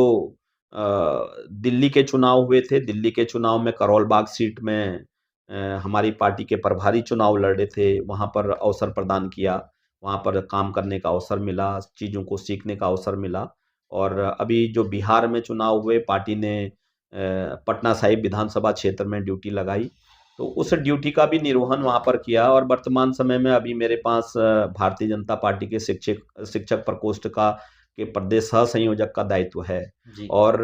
दिल्ली के चुनाव हुए थे, दिल्ली के चुनाव में करोल बाग सीट में हमारी पार्टी के प्रभारी चुनाव लड़े थे, वहाँ पर अवसर प्रदान किया, वहाँ पर काम करने का अवसर मिला, चीज़ों को सीखने का अवसर मिला। और अभी जो बिहार में चुनाव हुए, पार्टी ने पटना साहिब विधानसभा क्षेत्र में ड्यूटी लगाई, तो उस ड्यूटी का भी निर्वहन वहाँ पर किया। और वर्तमान समय में अभी मेरे पास भारतीय जनता पार्टी के शिक्षक प्रकोष्ठ का के प्रदेश सह संयोजक का दायित्व है।
जी।
और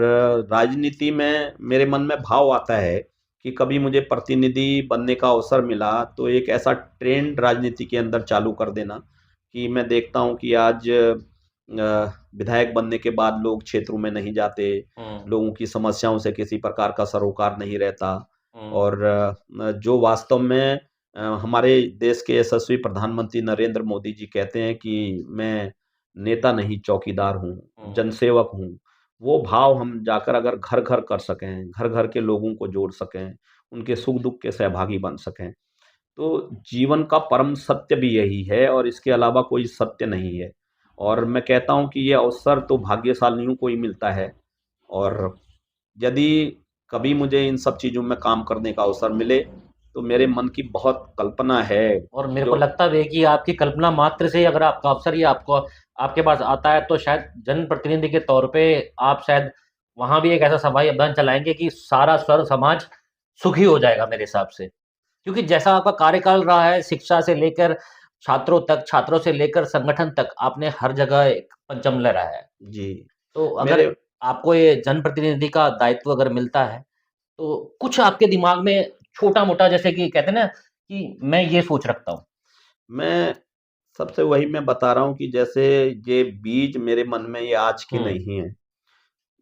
राजनीति में मेरे मन में भाव आता है कि कभी मुझे प्रतिनिधि बनने का अवसर मिला तो एक ऐसा ट्रेंड राजनीति के अंदर चालू कर देना कि मैं देखता हूँ कि आज विधायक बनने के बाद लोग क्षेत्रों में नहीं जाते, लोगों की समस्याओं से किसी प्रकार का सरोकार नहीं रहता। और जो वास्तव में हमारे देश के यशस्वी प्रधानमंत्री नरेंद्र मोदी जी कहते हैं कि मैं नेता नहीं चौकीदार हूँ, जनसेवक हूँ, वो भाव हम जाकर अगर घर-घर कर सकें, घर-घर के लोगों को जोड़ सकें, उनके सुख-दुख के सहभागी बन सकें, तो जीवन का परम सत्य भी यही है और इसके अलावा कोई सत्य नहीं है। और मैं कहता हूँ कि ये अवसर तो भाग्यशालियों को ही मिलता है। और यदि कभी मुझे इन सब चीज़ों में काम करने का अवसर मिले, तो मेरे मन की बहुत कल्पना है
और मेरे को
जो
लगता भी है कि आपकी कल्पना मात्र से अगर आपका अवसर ये आपको आपके पास आता है तो शायद जनप्रतिनिधि के तौर पे आप शायद वहाँ भी एक ऐसा सफाई अभियान चलाएँगे कि सारा सर्व समाज सुखी हो जाएगा मेरे हिसाब से। क्योंकि जैसा आपका कार्यकाल रहा है शिक्षा से लेकर छात्रों तक, छात्रों से लेकर संगठन तक आपने हर जगह एक पंचम लहराया है।
जी,
तो अगर
मेरे
आपको ये जनप्रतिनिधि का दायित्व अगर मिलता है, तो कुछ आपके दिमाग में छोटा-मोटा जैसे कि कहते हैं ना कि मैं ये सोच रखता हूँ।
मैं सबसे वही मैं बता रहा हूँ कि जैसे ये बीज मेरे मन में ये आज की
हुँ,
नहीं है।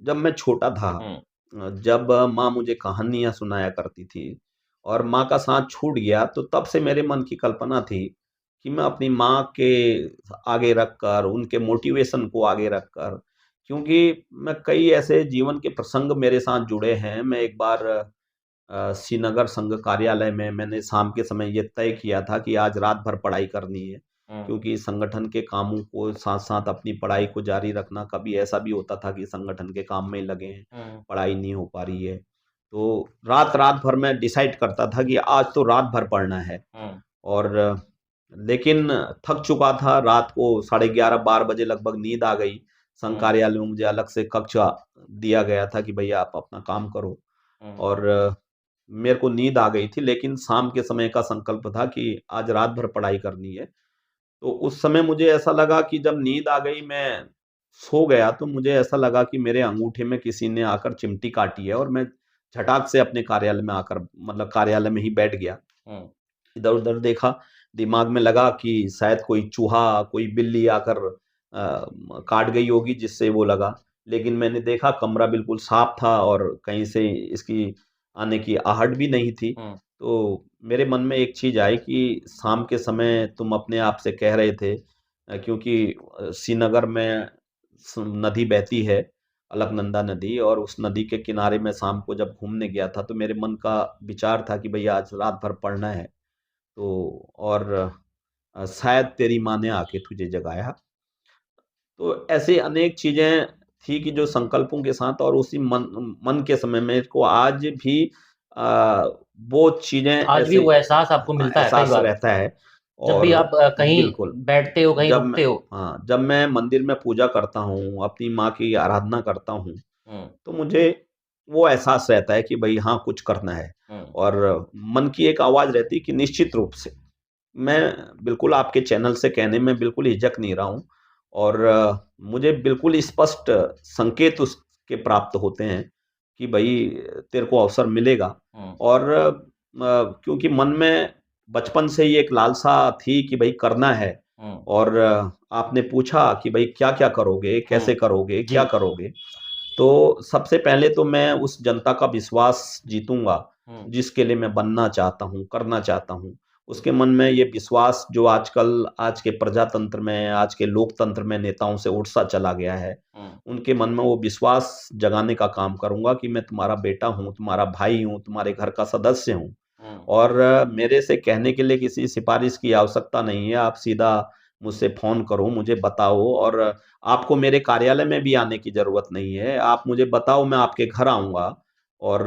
जब मैं छोटा था
हुँ,
जब माँ मुझे कहानियाँ सुनाया करती थी और माँ का साथ छूट गया तो तब से मेरे मन की कल्पना थी कि मैं अपनी माँ के आगे रखकर उनके मोटिवेशन को आगे रखकर, क्योंकि मैं कई ऐसे जीवन के प्रसंग मेरे साथ जुड़े हैं। मैं एक बार श्रीनगर संघ कार्यालय में मैंने शाम के समय ये तय किया था कि आज रात भर पढ़ाई करनी है,
हुँ,
क्योंकि संगठन के कामों को साथ-साथ अपनी पढ़ाई को जारी रखना। कभी ऐसा भी होता था कि संगठन के काम में लगे हैं,
हुँ,
पढ़ाई नहीं हो पा रही है। तो रात-रात भर मैं डिसाइड करता था कि आज तो रात भर पढ़ना है।
हुँ,
और लेकिन थक चुका था, रात को साढ़े 11-12 बजे लगभग नींद आ गई। संघ
हुँ,
कार्यालय में मुझे अलग से कक्ष दिया गया था कि भैया आप अपना काम करो।
हुँ,
और मेरे को नींद आ गई थी, लेकिन शाम के समय का संकल्प था कि आज रात भर पढ़ाई करनी है। तो उस समय मुझे ऐसा लगा कि जब नींद आ गई, मैं सो गया, तो मुझे ऐसा लगा कि मेरे अंगूठे में किसी ने आकर चिमटी काटी है और मैं झटाक से अपने कार्यालय में आकर मतलब कार्यालय में ही बैठ गया।
हुँ,
इधर-उधर देखा, दिमाग में लगा कि शायद कोई चूहा, कोई बिल्ली आकर काट गई होगी जिससे वो लगा। लेकिन मैंने देखा कमरा बिल्कुल साफ था और कहीं से इसकी आने की आहट भी नहीं थी।
हुँ,
तो मेरे मन में एक चीज़ आई कि शाम के समय तुम अपने आप से कह रहे थे क्योंकि श्रीनगर में नदी बहती है, अलकनंदा नदी, और उस नदी के किनारे मैं शाम को जब घूमने गया था तो मेरे मन का विचार था कि भैया आज रात भर पढ़ना है। तो और शायद तेरी माँ ने आके तुझे जगाया। तो ऐसी अनेक चीज़ें थी कि जो संकल्पों के साथ और उसी मन मन के समय मेरे को आज भी अ, वो चीज़ें
आज भी
ऐसे
वो एहसास आपको मिलता है कई
एहसास
बार?
रहता है।
जब भी
और
आप कहीं
बिल्कुल,
बैठते हो, कहीं
जब मैं
रुकते हो?
हाँ, जब मैं मंदिर में पूजा करता हूँ, अपनी माँ की आराधना करता हूँ,
हुँ,
तो मुझे वो एहसास रहता है कि भई हाँ, कुछ करना है।
हुँ,
और मन की एक आवाज़ रहती है कि निश्चित रूप से मैं बिल्कुल आपके चैनल से कहने में बिल्कुल हिचक नहीं रहा हूँ। और मुझे बिल्कुल स्पष्ट संकेत उसके प्राप्त होते हैं कि भई तेरे को अवसर मिलेगा।
हुँ,
और क्योंकि मन में बचपन से ही एक लालसा थी कि भई करना है।
हुँ,
और आपने पूछा कि भई क्या-क्या करोगे? कैसे
हुँ,
करोगे? क्या
जी,
करोगे? तो सबसे पहले तो मैं उस जनता का विश्वास जीतूँगा,
हुँ,
जिसके लिए मैं बनना चाहता हूँ, करना चाहता हूँ। उसके मन में ये विश्वास जो आजकल आज के प्रजातंत्र में, आज के लोकतंत्र में नेताओं से उठ-सा चला गया है,
हुँ,
उनके मन में वो विश्वास जगाने का काम करूँगा कि मैं तुम्हारा बेटा हूँ, तुम्हारा भाई हूँ, तुम्हारे घर का सदस्य हूँ।
हुँ,
और मेरे से कहने के लिए किसी सिफ़ारिश की आवश्यकता नहीं है, आप सीधा मुझसे फ़ोन करो, मुझे बताओ और आपको मेरे कार्यालय में भी आने की ज़रूरत नहीं है। आप मुझे बताओ, मैं आपके घर आऊँगा और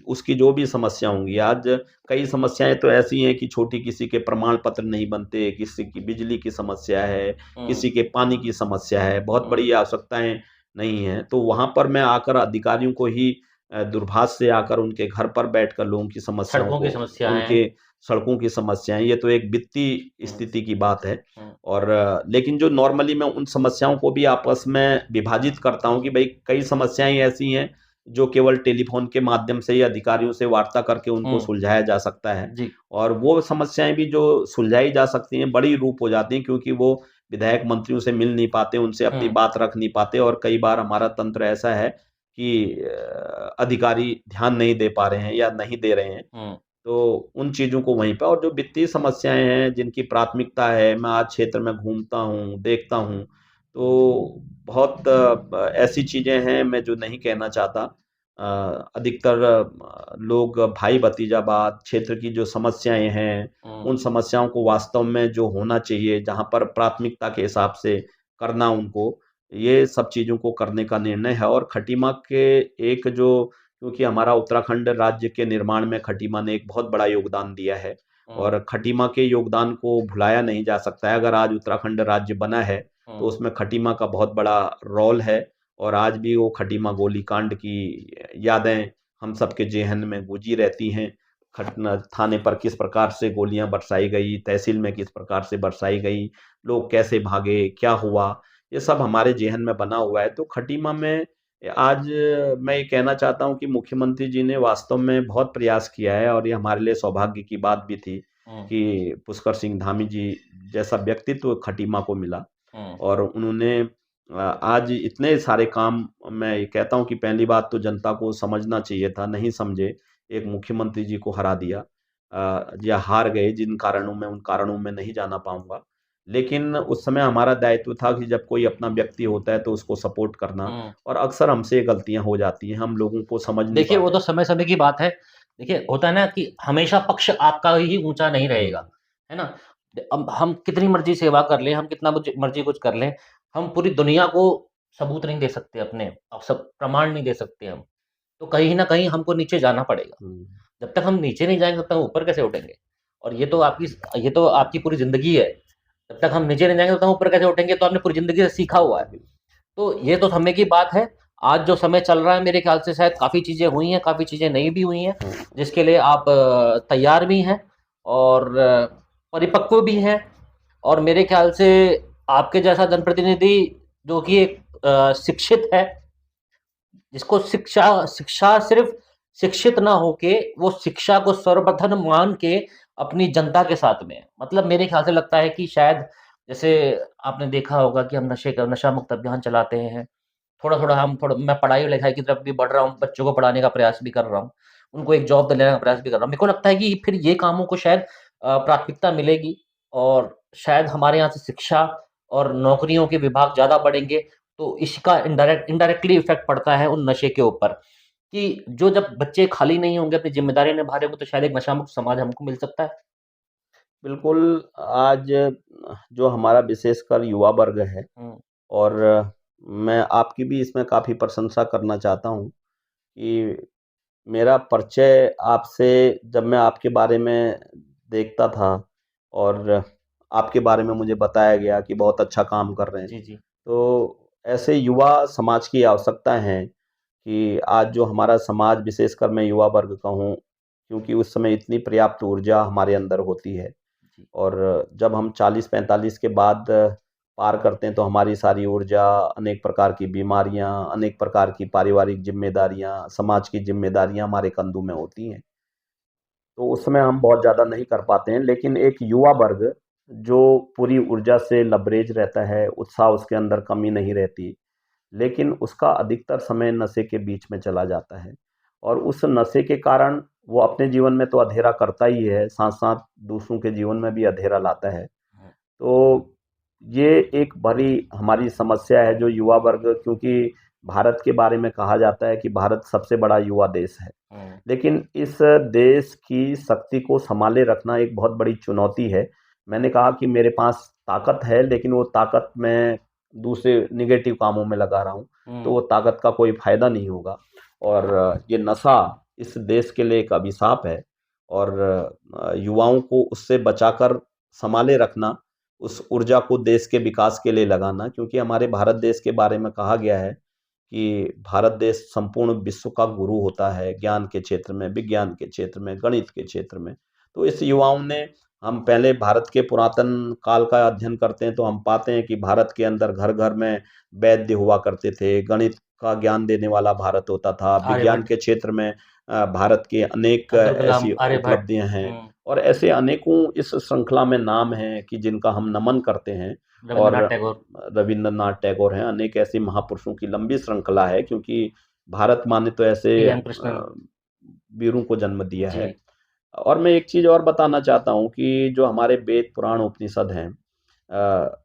उसकी जो भी समस्या होंगी। आज कई समस्याएँ तो ऐसी हैं कि छोटी किसी के प्रमाण पत्र नहीं बनते, किसी की बिजली की समस्या है,
हुँ,
किसी के पानी की समस्या है, बहुत
हुँ।
बड़ी आवश्यकताएँ नहीं हैं। तो वहाँ पर मैं आकर अधिकारियों को ही दूरभाष से आकर उनके घर पर बैठकर लोगों की समस्याओं
सड़कों की
को,
समस्याएँ।
उनके सड़कों की समस्याएँ, ये तो एक वित्तीय
हुँ,
स्थिति की बात है।
हुँ,
और लेकिन जो नॉर्मली मैं उन समस्याओं को भी आपस में विभाजित करता हूँ कि भई कई समस्याएँ ऐसी हैं, जो केवल टेलीफ़ोन के माध्यम से या अधिकारियों से वार्ता करके उनको
हुँ,
सुलझाया जा सकता है।
जी,
और वो समस्याएँ भी जो सुलझाई जा सकती हैं, बड़ी रूप हो जाती हैं क्योंकि वो विधायक मंत्रियों से मिल नहीं पाते, उनसे अपनी
हुँ,
बात रख नहीं पाते और कई बार हमारा तंत्र ऐसा है कि अधिकारी ध्यान नहीं दे पा रहे हैं या नहीं दे रहे हैं।
हुँ,
तो उन चीज़ों को वहीं पे, और जो वित्तीय समस्याएँ हैं, जिनकी प्राथमिकता है, मैं आज क्षेत्र में घूमता हूँ, देखता हूँ, तो बहुत ऐसी चीज़ें हैं मैं जो नहीं कहना चाहता। अधिकतर लोग भाई-भतीजावाद, क्षेत्र की जो समस्याएँ हैं,
हुँ,
उन समस्याओं को वास्तव में जो होना चाहिए, जहाँ पर प्राथमिकता के हिसाब से करना उनको, ये सब चीज़ों को करने का निर्णय है। और खटीमा के एक जो, क्योंकि हमारा उत्तराखंड राज्य के निर्माण में खटीमा ने एक बहुत बड़ा योगदान दिया है
हुँ,
और खटीमा के योगदान को भुलाया नहीं जा सकता है। अगर आज उत्तराखंड राज्य बना है, तो
हुँ,
उसमें खटीमा का बहुत बड़ा रोल है और आज भी वो खटीमा गोलीकांड की यादें हम सबके ज़ेहन में गूँजी रहती हैं। खटना थाने पर किस प्रकार से गोलियाँ बरसाई गई, तहसील में किस प्रकार से बरसाई गई, लोग कैसे भागे, क्या हुआ, ये सब हमारे ज़ेहन में बना हुआ है। तो खटीमा में आज मैं ये कहना चाहता हूँ कि मुख्यमंत्री जी ने वास्तव में बहुत प्रयास किया है और ये हमारे लिए सौभाग्य की बात भी थी
हुँ,
कि पुष्कर सिंह धामी जी जैसा व्यक्तित्व खटीमा को मिला।
हुँ,
और उन्होंने आज इतने सारे काम, मैं ये कहता हूँ कि पहली बात तो जनता को समझना चाहिए था, नहीं समझे, एक मुख्यमंत्री जी को हरा दिया या हार गए जिन कारणों में, उन कारणों में नहीं जाना पाऊँगा। लेकिन उस समय हमारा दायित्व था कि जब कोई अपना व्यक्ति होता है तो उसको सपोर्ट करना,
हुँ।
और अक्सर हमसे ये गलतियाँ हो जाती हैं, हम लोगों को समझ नहीं
देखिए, वो
पाते
तो
हैं।
समय-समय की बात है। देखिए, होता है ना कि हमेशा पक्ष आपका ही ऊँचा नहीं
हुँ,
रहेगा, है ना? अब हम कितनी मर्ज़ी सेवा कर लें, हम कितना मर्ज़ी कुछ कर लें, हम पूरी दुनिया को सबूत नहीं दे सकते अपने, सब प्रमाण नहीं दे सकते हम। तो कहीं न कहीं हमको नीचे जाना पड़ेगा।
हुँ,
जब तक हम नीचे नहीं जाएँगे, तब तक हम ऊपर कैसे उठेंगे? और ये तो आपकी पूरी ज़िंदगी है। जब तक हम नीचे नहीं जाएँगे, तब तक हम ऊपर कैसे उठेंगे? तो आपने पूरी ज़िंदगी से सीखा हुआ है।
बिल
तो ये तो समय की बात है। आज जो समय चल रहा है मेरे ख़्याल से शायद काफ़ी चीज़ें हुई हैं, काफ़ी चीज़ें नहीं भी हुई हैं,
हुँ,
जिसके लिए आप तैयार भी हैं और परिपक्व भी हैं और मेरे ख़्याल से आपके जैसा जनप्रतिनिधि जो कि एक शिक्षित है, जिसको शिक्षा शिक्षा सिर्फ़ शिक्षित ना होके वो शिक्षा को सर्वप्रथम मान के अपनी जनता के साथ में है। मतलब मेरे ख़्याल से लगता है कि शायद जैसे आपने देखा होगा कि हम नशा मुक्त अभियान चलाते हैं। थोड़ा-थोड़ा मैं पढ़ाई-लिखाई की तरफ भी बढ़ रहा हूँ, बच्चों को पढ़ाने का प्रयास भी कर रहा हूँ। उनको एक जॉब दिलाने का प्रयास भी कर रहा हूँ। मेरे को लगता है कि फिर ये कामों को शायद प्राथमिकता मिलेगी और शायद हमारे यहाँ से शिक्षा और नौकरियों के विभाग ज़्यादा बढ़ेंगे, तो इसका इनडायरेक्टली इफ़ेक्ट पड़ता है उन नशे के ऊपर कि जो जब बच्चे खाली नहीं होंगे, अपनी ज़िम्मेदारी निभा रहे होंगे, तो शायद एक नशा मुक्त समाज हमको मिल सकता है।
बिल्कुल, आज जो हमारा विशेषकर युवा वर्ग है,
हुँ,
और मैं आपकी भी इसमें काफ़ी प्रशंसा करना चाहता हूँ कि मेरा परिचय आपसे, जब मैं आपके बारे में देखता था और आपके बारे में मुझे बताया गया कि बहुत अच्छा काम कर रहे हैं,
जी, जी।
तो ऐसे युवा समाज की आवश्यकता है कि आज जो हमारा समाज, विशेषकर मैं युवा वर्ग का हूँ, क्योंकि उस समय इतनी पर्याप्त ऊर्जा हमारे अंदर होती है
जी।
और जब हम 40-45 के बाद पार करते हैं तो हमारी सारी ऊर्जा, अनेक प्रकार की बीमारियाँ, अनेक प्रकार की पारिवारिक ज़िम्मेदारियाँ, समाज की ज़िम्मेदारियाँ हमारे कंधों में होती हैं। तो उस समय हम बहुत ज़्यादा नहीं कर पाते हैं, लेकिन एक युवा वर्ग जो पूरी ऊर्जा से लबरेज रहता है, उत्साह उसके अंदर कमी नहीं रहती, लेकिन उसका अधिकतर समय नशे के बीच में चला जाता है। और उस नशे के कारण वो अपने जीवन में तो अंधेरा करता ही है, साथ-साथ दूसरों के जीवन में भी अंधेरा लाता है।
हुँ,
तो ये एक बड़ी हमारी समस्या है जो युवा वर्ग, क्योंकि भारत के बारे में कहा जाता है कि भारत सबसे बड़ा युवा देश है।
हुँ,
लेकिन इस देश की शक्ति को सँभाले रखना एक बहुत बड़ी चुनौती है। मैंने कहा कि मेरे पास ताकत है, लेकिन वो ताकत मैं दूसरे नेगेटिव कामों में लगा रहा हूँ, तो
हुँ,
वो ताकत का कोई फ़ायदा नहीं होगा। और ये नशा इस देश के लिए एक अभिशाप है। और युवाओं को उससे बचाकर सँभाले रखना, उस ऊर्जा को देश के विकास के लिए लगाना, क्योंकि हमारे भारत देश के बारे में कहा गया है कि भारत देश संपूर्ण विश्व का गुरु होता है, ज्ञान के क्षेत्र में, विज्ञान के क्षेत्र में, गणित के क्षेत्र में। तो इस युवाओं ने, हम पहले भारत के पुरातन काल का अध्ययन करते हैं तो हम पाते हैं कि भारत के अंदर घर-घर में वैद्य हुआ करते थे, गणित का ज्ञान देने वाला भारत होता था, विज्ञान
आर्यभट्ट,
के क्षेत्र में भारत की अनेक
अब्दुल कलाम,
ऐसी
आर्यभट्ट।
उपलब्धियाँ हैं।
हुँ,
और ऐसे अनेकों इस श्रृंखला में नाम हैं कि जिनका हम नमन करते हैं। और
रवींद्रनाथ टैगोर।
रविंद्रनाथ टैगोर हैं, अनेक ऐसे महापुरुषों की लंबी श्रृंखला है, क्योंकि भारत माँ ने तो ऐसे
टी.एन. कृष्णन।
वीरों को जन्म दिया
जी।
है। और मैं एक चीज़ और बताना चाहता हूँ कि जो हमारे वेद, पुराण, उपनिषद हैं, अ,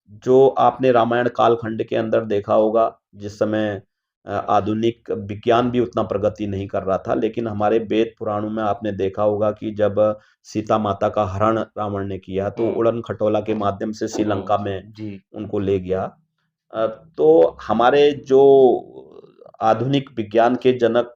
जो आपने रामायण कालखंड के अंदर देखा होगा, जिस समय आधुनिक विज्ञान भी उतना प्रगति नहीं कर रहा था, लेकिन हमारे वेद पुराणों में आपने देखा होगा कि जब सीता माता का हरण रावण ने किया, तो
हुँ,
उड़न खटोला के माध्यम से
हुँ,
श्रीलंका में
जी।
उनको ले गया। तो हमारे जो आधुनिक विज्ञान के जनक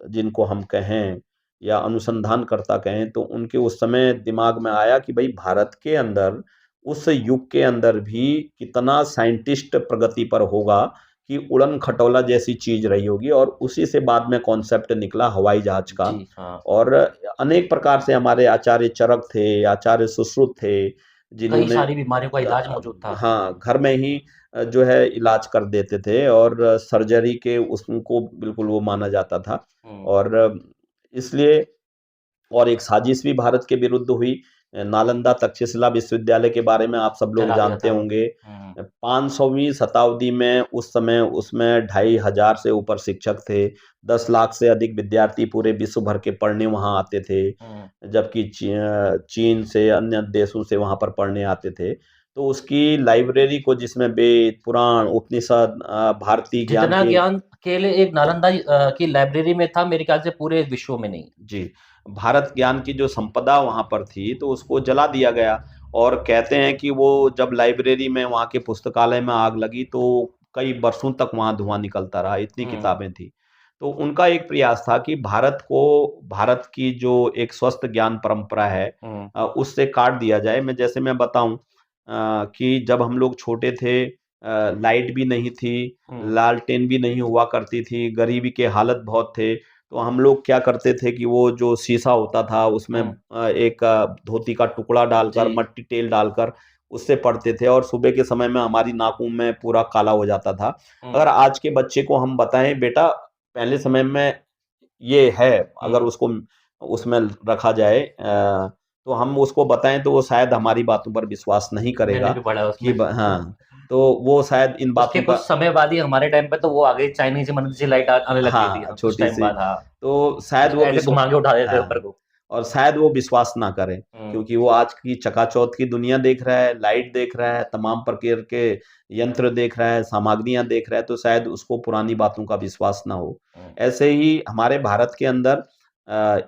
जिनको हम कहें या अनुसंधानकर्ता कहें, तो उनके उस समय दिमाग में आया कि भई भारत के अंदर, उस युग के अंदर भी कितना साइंटिस्ट प्रगति पर होगा कि उड़न खटोला जैसी चीज़ रही होगी। और उसी से बाद में कॉन्सेप्ट निकला हवाई जहाज का।
जी, हाँ।
और अनेक प्रकार से हमारे आचार्य चरक थे, आचार्य सुश्रुत थे,
कई
जिन्होंने
सारी बीमारियों का इलाज मौजूद था।
हाँ, घर में ही जो है इलाज कर देते थे। और सर्जरी के उसको बिल्कुल वो माना जाता था।
हुँ,
और इसलिए, और एक साजिश भी भारत के विरुद्ध हुई। नालंदा तक्षशिला विश्वविद्यालय के बारे में आप सब लोग
जला दिया
जानते
था।
होंगे।
हुँ,
500वीं शताब्दी में उस समय उसमें 2500 से ऊपर शिक्षक थे। 10 लाख से अधिक विद्यार्थी पूरे विश्व भर के पढ़ने वहाँ आते थे।
हुँ।
जबकि चीन से, अन्य देशों से वहाँ पर पढ़ने आते थे। तो उसकी लाइब्रेरी को, जिसमें वेद, पुराण, उपनिषद, भारतीय ज्ञान
जितना
के।
ज्ञान अकेले एक नालंदा की लाइब्रेरी में था, मेरे ख्याल से पूरे विश्व में नहीं।
जी, भारत ज्ञान की जो संपदा वहाँ पर थी, तो उसको जला दिया गया। और कहते हैं कि वो जब लाइब्रेरी में, वहाँ के पुस्तकालय में आग लगी, तो कई बरसों तक वहाँ धुआँ निकलता रहा, इतनी
हुँ,
किताबें थी। तो उनका एक प्रयास था कि भारत की जो एक स्वस्थ ज्ञान परंपरा है,
हुँ,
उससे काट दिया जाए। मैं बताऊँ कि जब हम लोग छोटे थे, लाइट भी नहीं थी,
हुँ,
लालटेन भी नहीं हुआ करती थी, गरीबी के हालत बहुत थे। तो हम लोग क्या करते थे कि वो जो शीशा होता था, उसमें
हुँ,
एक धोती का टुकड़ा डालकर,
जी,
मट्टी तेल डालकर उससे पढ़ते थे। और सुबह के समय में हमारी नाकों में पूरा काला हो जाता था।
हुँ,
अगर आज के बच्चे को हम बताएं, बेटा पहले समय में ये है, अगर
हुँ।
उसको उसमें रखा जाए, तो हम उसको बताएं तो वो शायद हमारी बातों पर विश्वास नहीं करेगा।
मैंने भी पढ़ा है
कि
उसमें।
हाँ, तो वो शायद इन
उसके
बातों
कुछ
का।
समय बाद ही हमारे टाइम पे तो वो आ गई चाइनीज़ इमरजेंसी लाइट आने लग गई थी।
हाँ,
हाँ, कुछ टाइम
छोटी-सी।
बाद हाँ।
तो शायद
उसको
वो
ऐसे घुमा के उठा देते थे ऊपर
हाँ,
को।
और शायद वो विश्वास ना करे,
हुँ,
क्योंकि वो आज की चकाचौंध की दुनिया देख रहा है, लाइट देख रहा है, तमाम प्रकार के यंत्र देख रहा है, सामग्रियाँ देख रहा है, तो शायद उसको पुरानी बातों का विश्वास ना हो।
हुँ,
ऐसे ही हमारे भारत के अंदर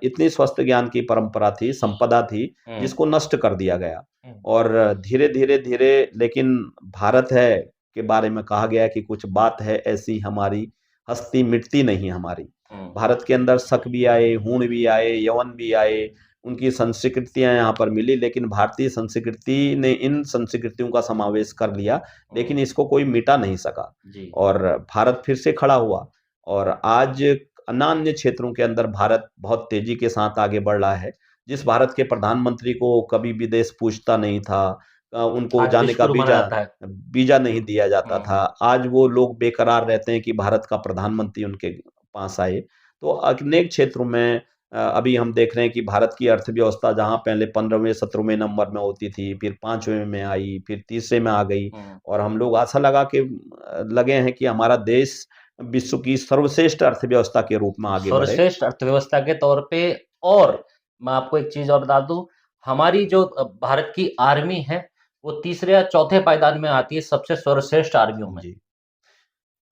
इतनी स्वस्थ ज्ञान की परंपरा थी, संपदा थी,
हुँ,
जिसको नष्ट कर दिया गया।
हुँ,
और धीरे-धीरे लेकिन भारत है के बारे में कहा गया है कि कुछ बात है ऐसी हमारी, हस्ती मिटती नहीं हमारी।
हुँ,
भारत के अंदर शक भी आए, हूण भी आए, यवन भी आए, उनकी संस्कृतियाँ यहाँ पर मिली, लेकिन भारतीय संस्कृति ने इन संस्कृतियों का समावेश कर लिया,
हुँ,
लेकिन इसको कोई मिटा नहीं सका।
जी।
और भारत फिर से खड़ा हुआ। और आज अन्य क्षेत्रों के अंदर भारत बहुत तेज़ी के साथ आगे बढ़ रहा है। जिस भारत के प्रधानमंत्री को कभी विदेश पूछता नहीं था, उनको
आज
जाने का
विश्वगुरु माना जाता है।
वीज़ा नहीं दिया जाता
हुँ,
था। आज वो लोग बेकरार रहते हैं कि भारत का प्रधानमंत्री उनके पास आए। तो अनेक क्षेत्रों में अभी हम देख रहे हैं कि भारत की अर्थव्यवस्था जहाँ पहले 15वें 17वें नंबर में होती थी, फिर 5वें में आई, फिर तीसरे में आ गई, और हम लोग आशा लगे हैं कि हमारा देश विश्व की सर्वश्रेष्ठ अर्थव्यवस्था के रूप में आगे बढ़े।
सर्वश्रेष्ठ अर्थव्यवस्था के तौर पे। और मैं आपको एक चीज और बता दूं, हमारी जो भारत की आर्मी है वो तीसरे या चौथे पायदान में आती है सबसे सर्वश्रेष्ठ आर्मियों में।
जी।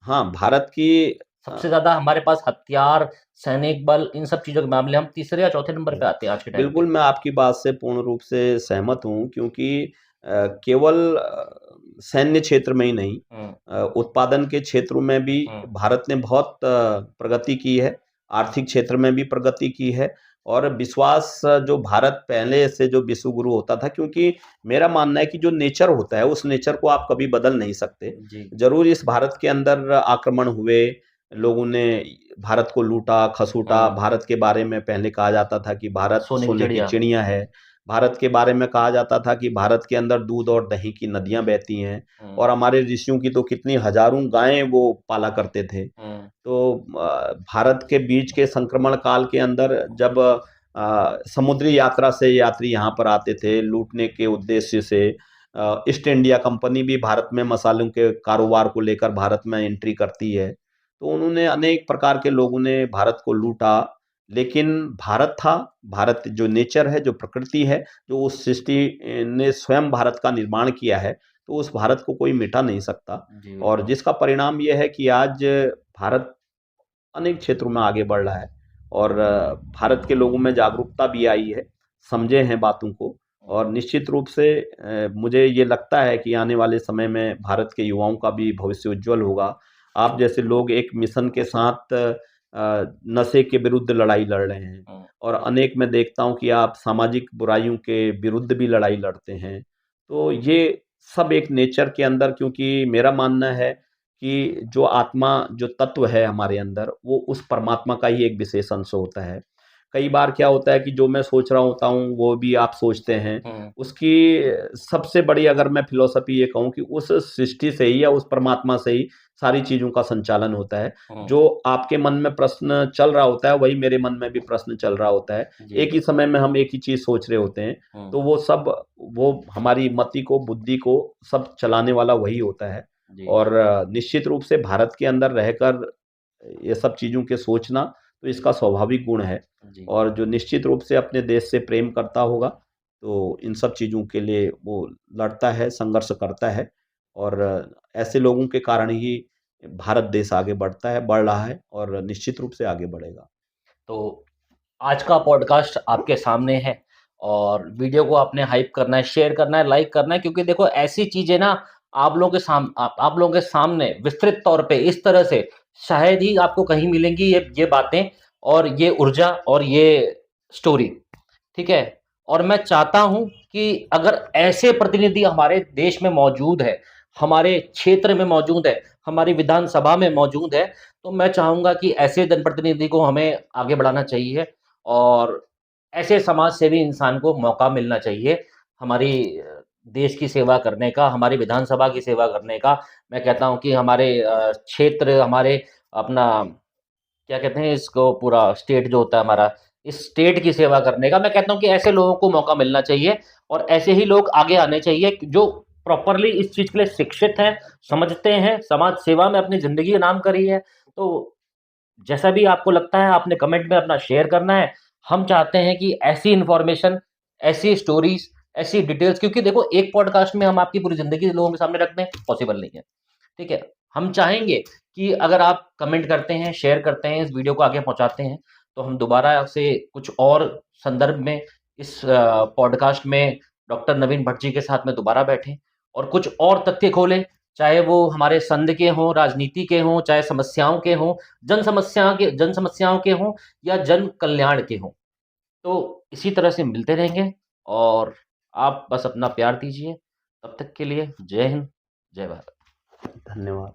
हाँ, भारत की
सबसे ज्यादा हमारे पास हथियार, सैनिक बल, इन सब चीजों के मामले हम तीसरे या चौथे नंबर पे आते हैं आज के टाइम
बिल्कुल,
पे।
मैं आपकी बात से पूर्ण रूप से सहमत हूँ, क्योंकि केवल सैन्य क्षेत्र में ही नहीं, उत्पादन के क्षेत्रों में भी भारत ने बहुत प्रगति की है, आर्थिक क्षेत्र में भी प्रगति की है, और विश्वास जो भारत पहले से जो विश्व गुरु होता था, क्योंकि मेरा मानना है कि जो नेचर होता है, उस नेचर को आप कभी बदल नहीं सकते।
जी।
ज़रूर इस भारत के अंदर आक्रमण हुए, लोगों ने भारत को लूटा, खसूटा, भारत के बारे में पहले कहा जाता था कि भारत
सोने की
सोने की
चिड़िया।
चिड़िया है। भारत के बारे में कहा जाता था कि भारत के अंदर दूध और दही की नदियाँ बहती हैं, और हमारे ऋषियों की तो कितनी हज़ारों गायें वो पाला करते थे। तो भारत के बीच के संक्रमण काल के अंदर जब समुद्री यात्रा से यात्री यहाँ पर आते थे लूटने के उद्देश्य से, ईस्ट इंडिया कंपनी भी भारत में मसालों के कारोबार को लेकर भारत में एंट्री करती है। तो उन्होंने अनेक प्रकार के लोगों ने भारत को लूटा, लेकिन भारत था, भारत जो नेचर है, जो प्रकृति है, जो उस सृष्टि ने स्वयं भारत का निर्माण किया है, तो उस भारत को कोई मिटा नहीं सकता।
जी
और
बिल्कुल।
जिसका परिणाम ये है कि आज भारत अनेक क्षेत्रों में आगे बढ़ रहा है, और भारत के लोगों में जागरूकता भी आई है, समझे हैं बातों को, और निश्चित रूप से मुझे ये लगता है कि आने वाले समय में भारत के युवाओं का भी भविष्य उज्ज्वल होगा। आप जैसे लोग एक मिशन के साथ नशे के विरुद्ध लड़ाई लड़ रहे हैं, और अनेक मैं देखता हूँ कि आप सामाजिक बुराइयों के विरुद्ध भी लड़ाई लड़ते हैं। तो ये सब एक नेचर के अंदर, क्योंकि मेरा मानना है कि जो आत्मा, जो तत्व है हमारे अंदर, वो उस परमात्मा का ही एक विशेष अंश होता है। कई बार क्या होता है कि जो मैं सोच रहा होता हूँ, वो भी आप सोचते हैं। उसकी सबसे बड़ी, अगर मैं फ़िलॉसफ़ी ये कहूँ, कि उस सृष्टि से ही या उस परमात्मा से ही सारी चीज़ों का संचालन होता है। जो आपके मन में प्रश्न चल रहा होता है, वही मेरे मन में भी प्रश्न चल रहा होता है। एक ही समय में हम एक ही चीज़ सोच रहे होते हैं। तो वो हमारी मति को, बुद्धि को सब चलाने वाला वही होता है। और निश्चित रूप से भारत के अंदर रहकर ये सब चीज़ों के सोचना, तो इसका स्वाभाविक गुण है। और जो निश्चित रूप से अपने देश से प्रेम करता होगा, तो इन सब चीज़ों के लिए वो लड़ता है, संघर्ष करता है, और ऐसे लोगों के कारण ही भारत देश आगे बढ़ता है, बढ़ रहा है, और निश्चित रूप से आगे बढ़ेगा।
तो आज का पॉडकास्ट आपके सामने है, और वीडियो को आपने हाइप करना है, शेयर करना है, लाइक करना है, क्योंकि देखो ऐसी चीजें ना आप लोगों के सामने विस्तृत तौर पे इस तरह से शायद ही आपको कहीं मिलेंगी ये बातें और ये ऊर्जा और ये स्टोरी। ठीक है। और मैं चाहता हूं कि अगर ऐसे प्रतिनिधि हमारे देश में मौजूद है, हमारे क्षेत्र में मौजूद है, हमारी विधानसभा में मौजूद है, तो मैं चाहूंगा कि ऐसे जनप्रतिनिधि को हमें आगे बढ़ाना चाहिए, और ऐसे समाज सेवी इंसान को मौका मिलना चाहिए हमारी देश की सेवा करने का, हमारी विधानसभा की सेवा करने का। मैं कहता हूं कि हमारे क्षेत्र, हमारे अपना क्या कहते हैं इसको, पूरा स्टेट जो होता है हमारा, इस स्टेट की सेवा करने का। मैं कहता हूँ कि ऐसे लोगों को मौका मिलना चाहिए, और ऐसे ही लोग आगे आने चाहिए जो प्रॉपरली इस चीज़ के लिए शिक्षित हैं, समझते हैं, समाज सेवा में अपनी ज़िंदगी का नाम करी है। तो जैसा भी आपको लगता है आपने कमेंट में अपना शेयर करना है। हम चाहते हैं कि ऐसी इन्फॉर्मेशन, ऐसी स्टोरीज़, ऐसी डिटेल्स, क्योंकि देखो एक पॉडकास्ट में हम आपकी पूरी ज़िंदगी लोगों के सामने रख दें, पॉसिबल नहीं है। ठीक है? हम चाहेंगे कि अगर आप कमेंट करते हैं, शेयर करते हैं, इस वीडियो को आगे पहुँचाते हैं, तो हम दोबारा से कुछ और संदर्भ में इस पॉडकास्ट में डॉक्टर नवीन भट्ट जी के साथ में दोबारा बैठें और कुछ और तथ्य खोलें, चाहे वो हमारे संघ के हों, राजनीति के हों, चाहे समस्याओं के हों, जन समस्याओं के हों, या जन कल्याण के हों। तो इसी तरह से मिलते रहेंगे, और आप बस अपना प्यार दीजिए। तब तक के लिए जय हिंद, जय भारत।
धन्यवाद।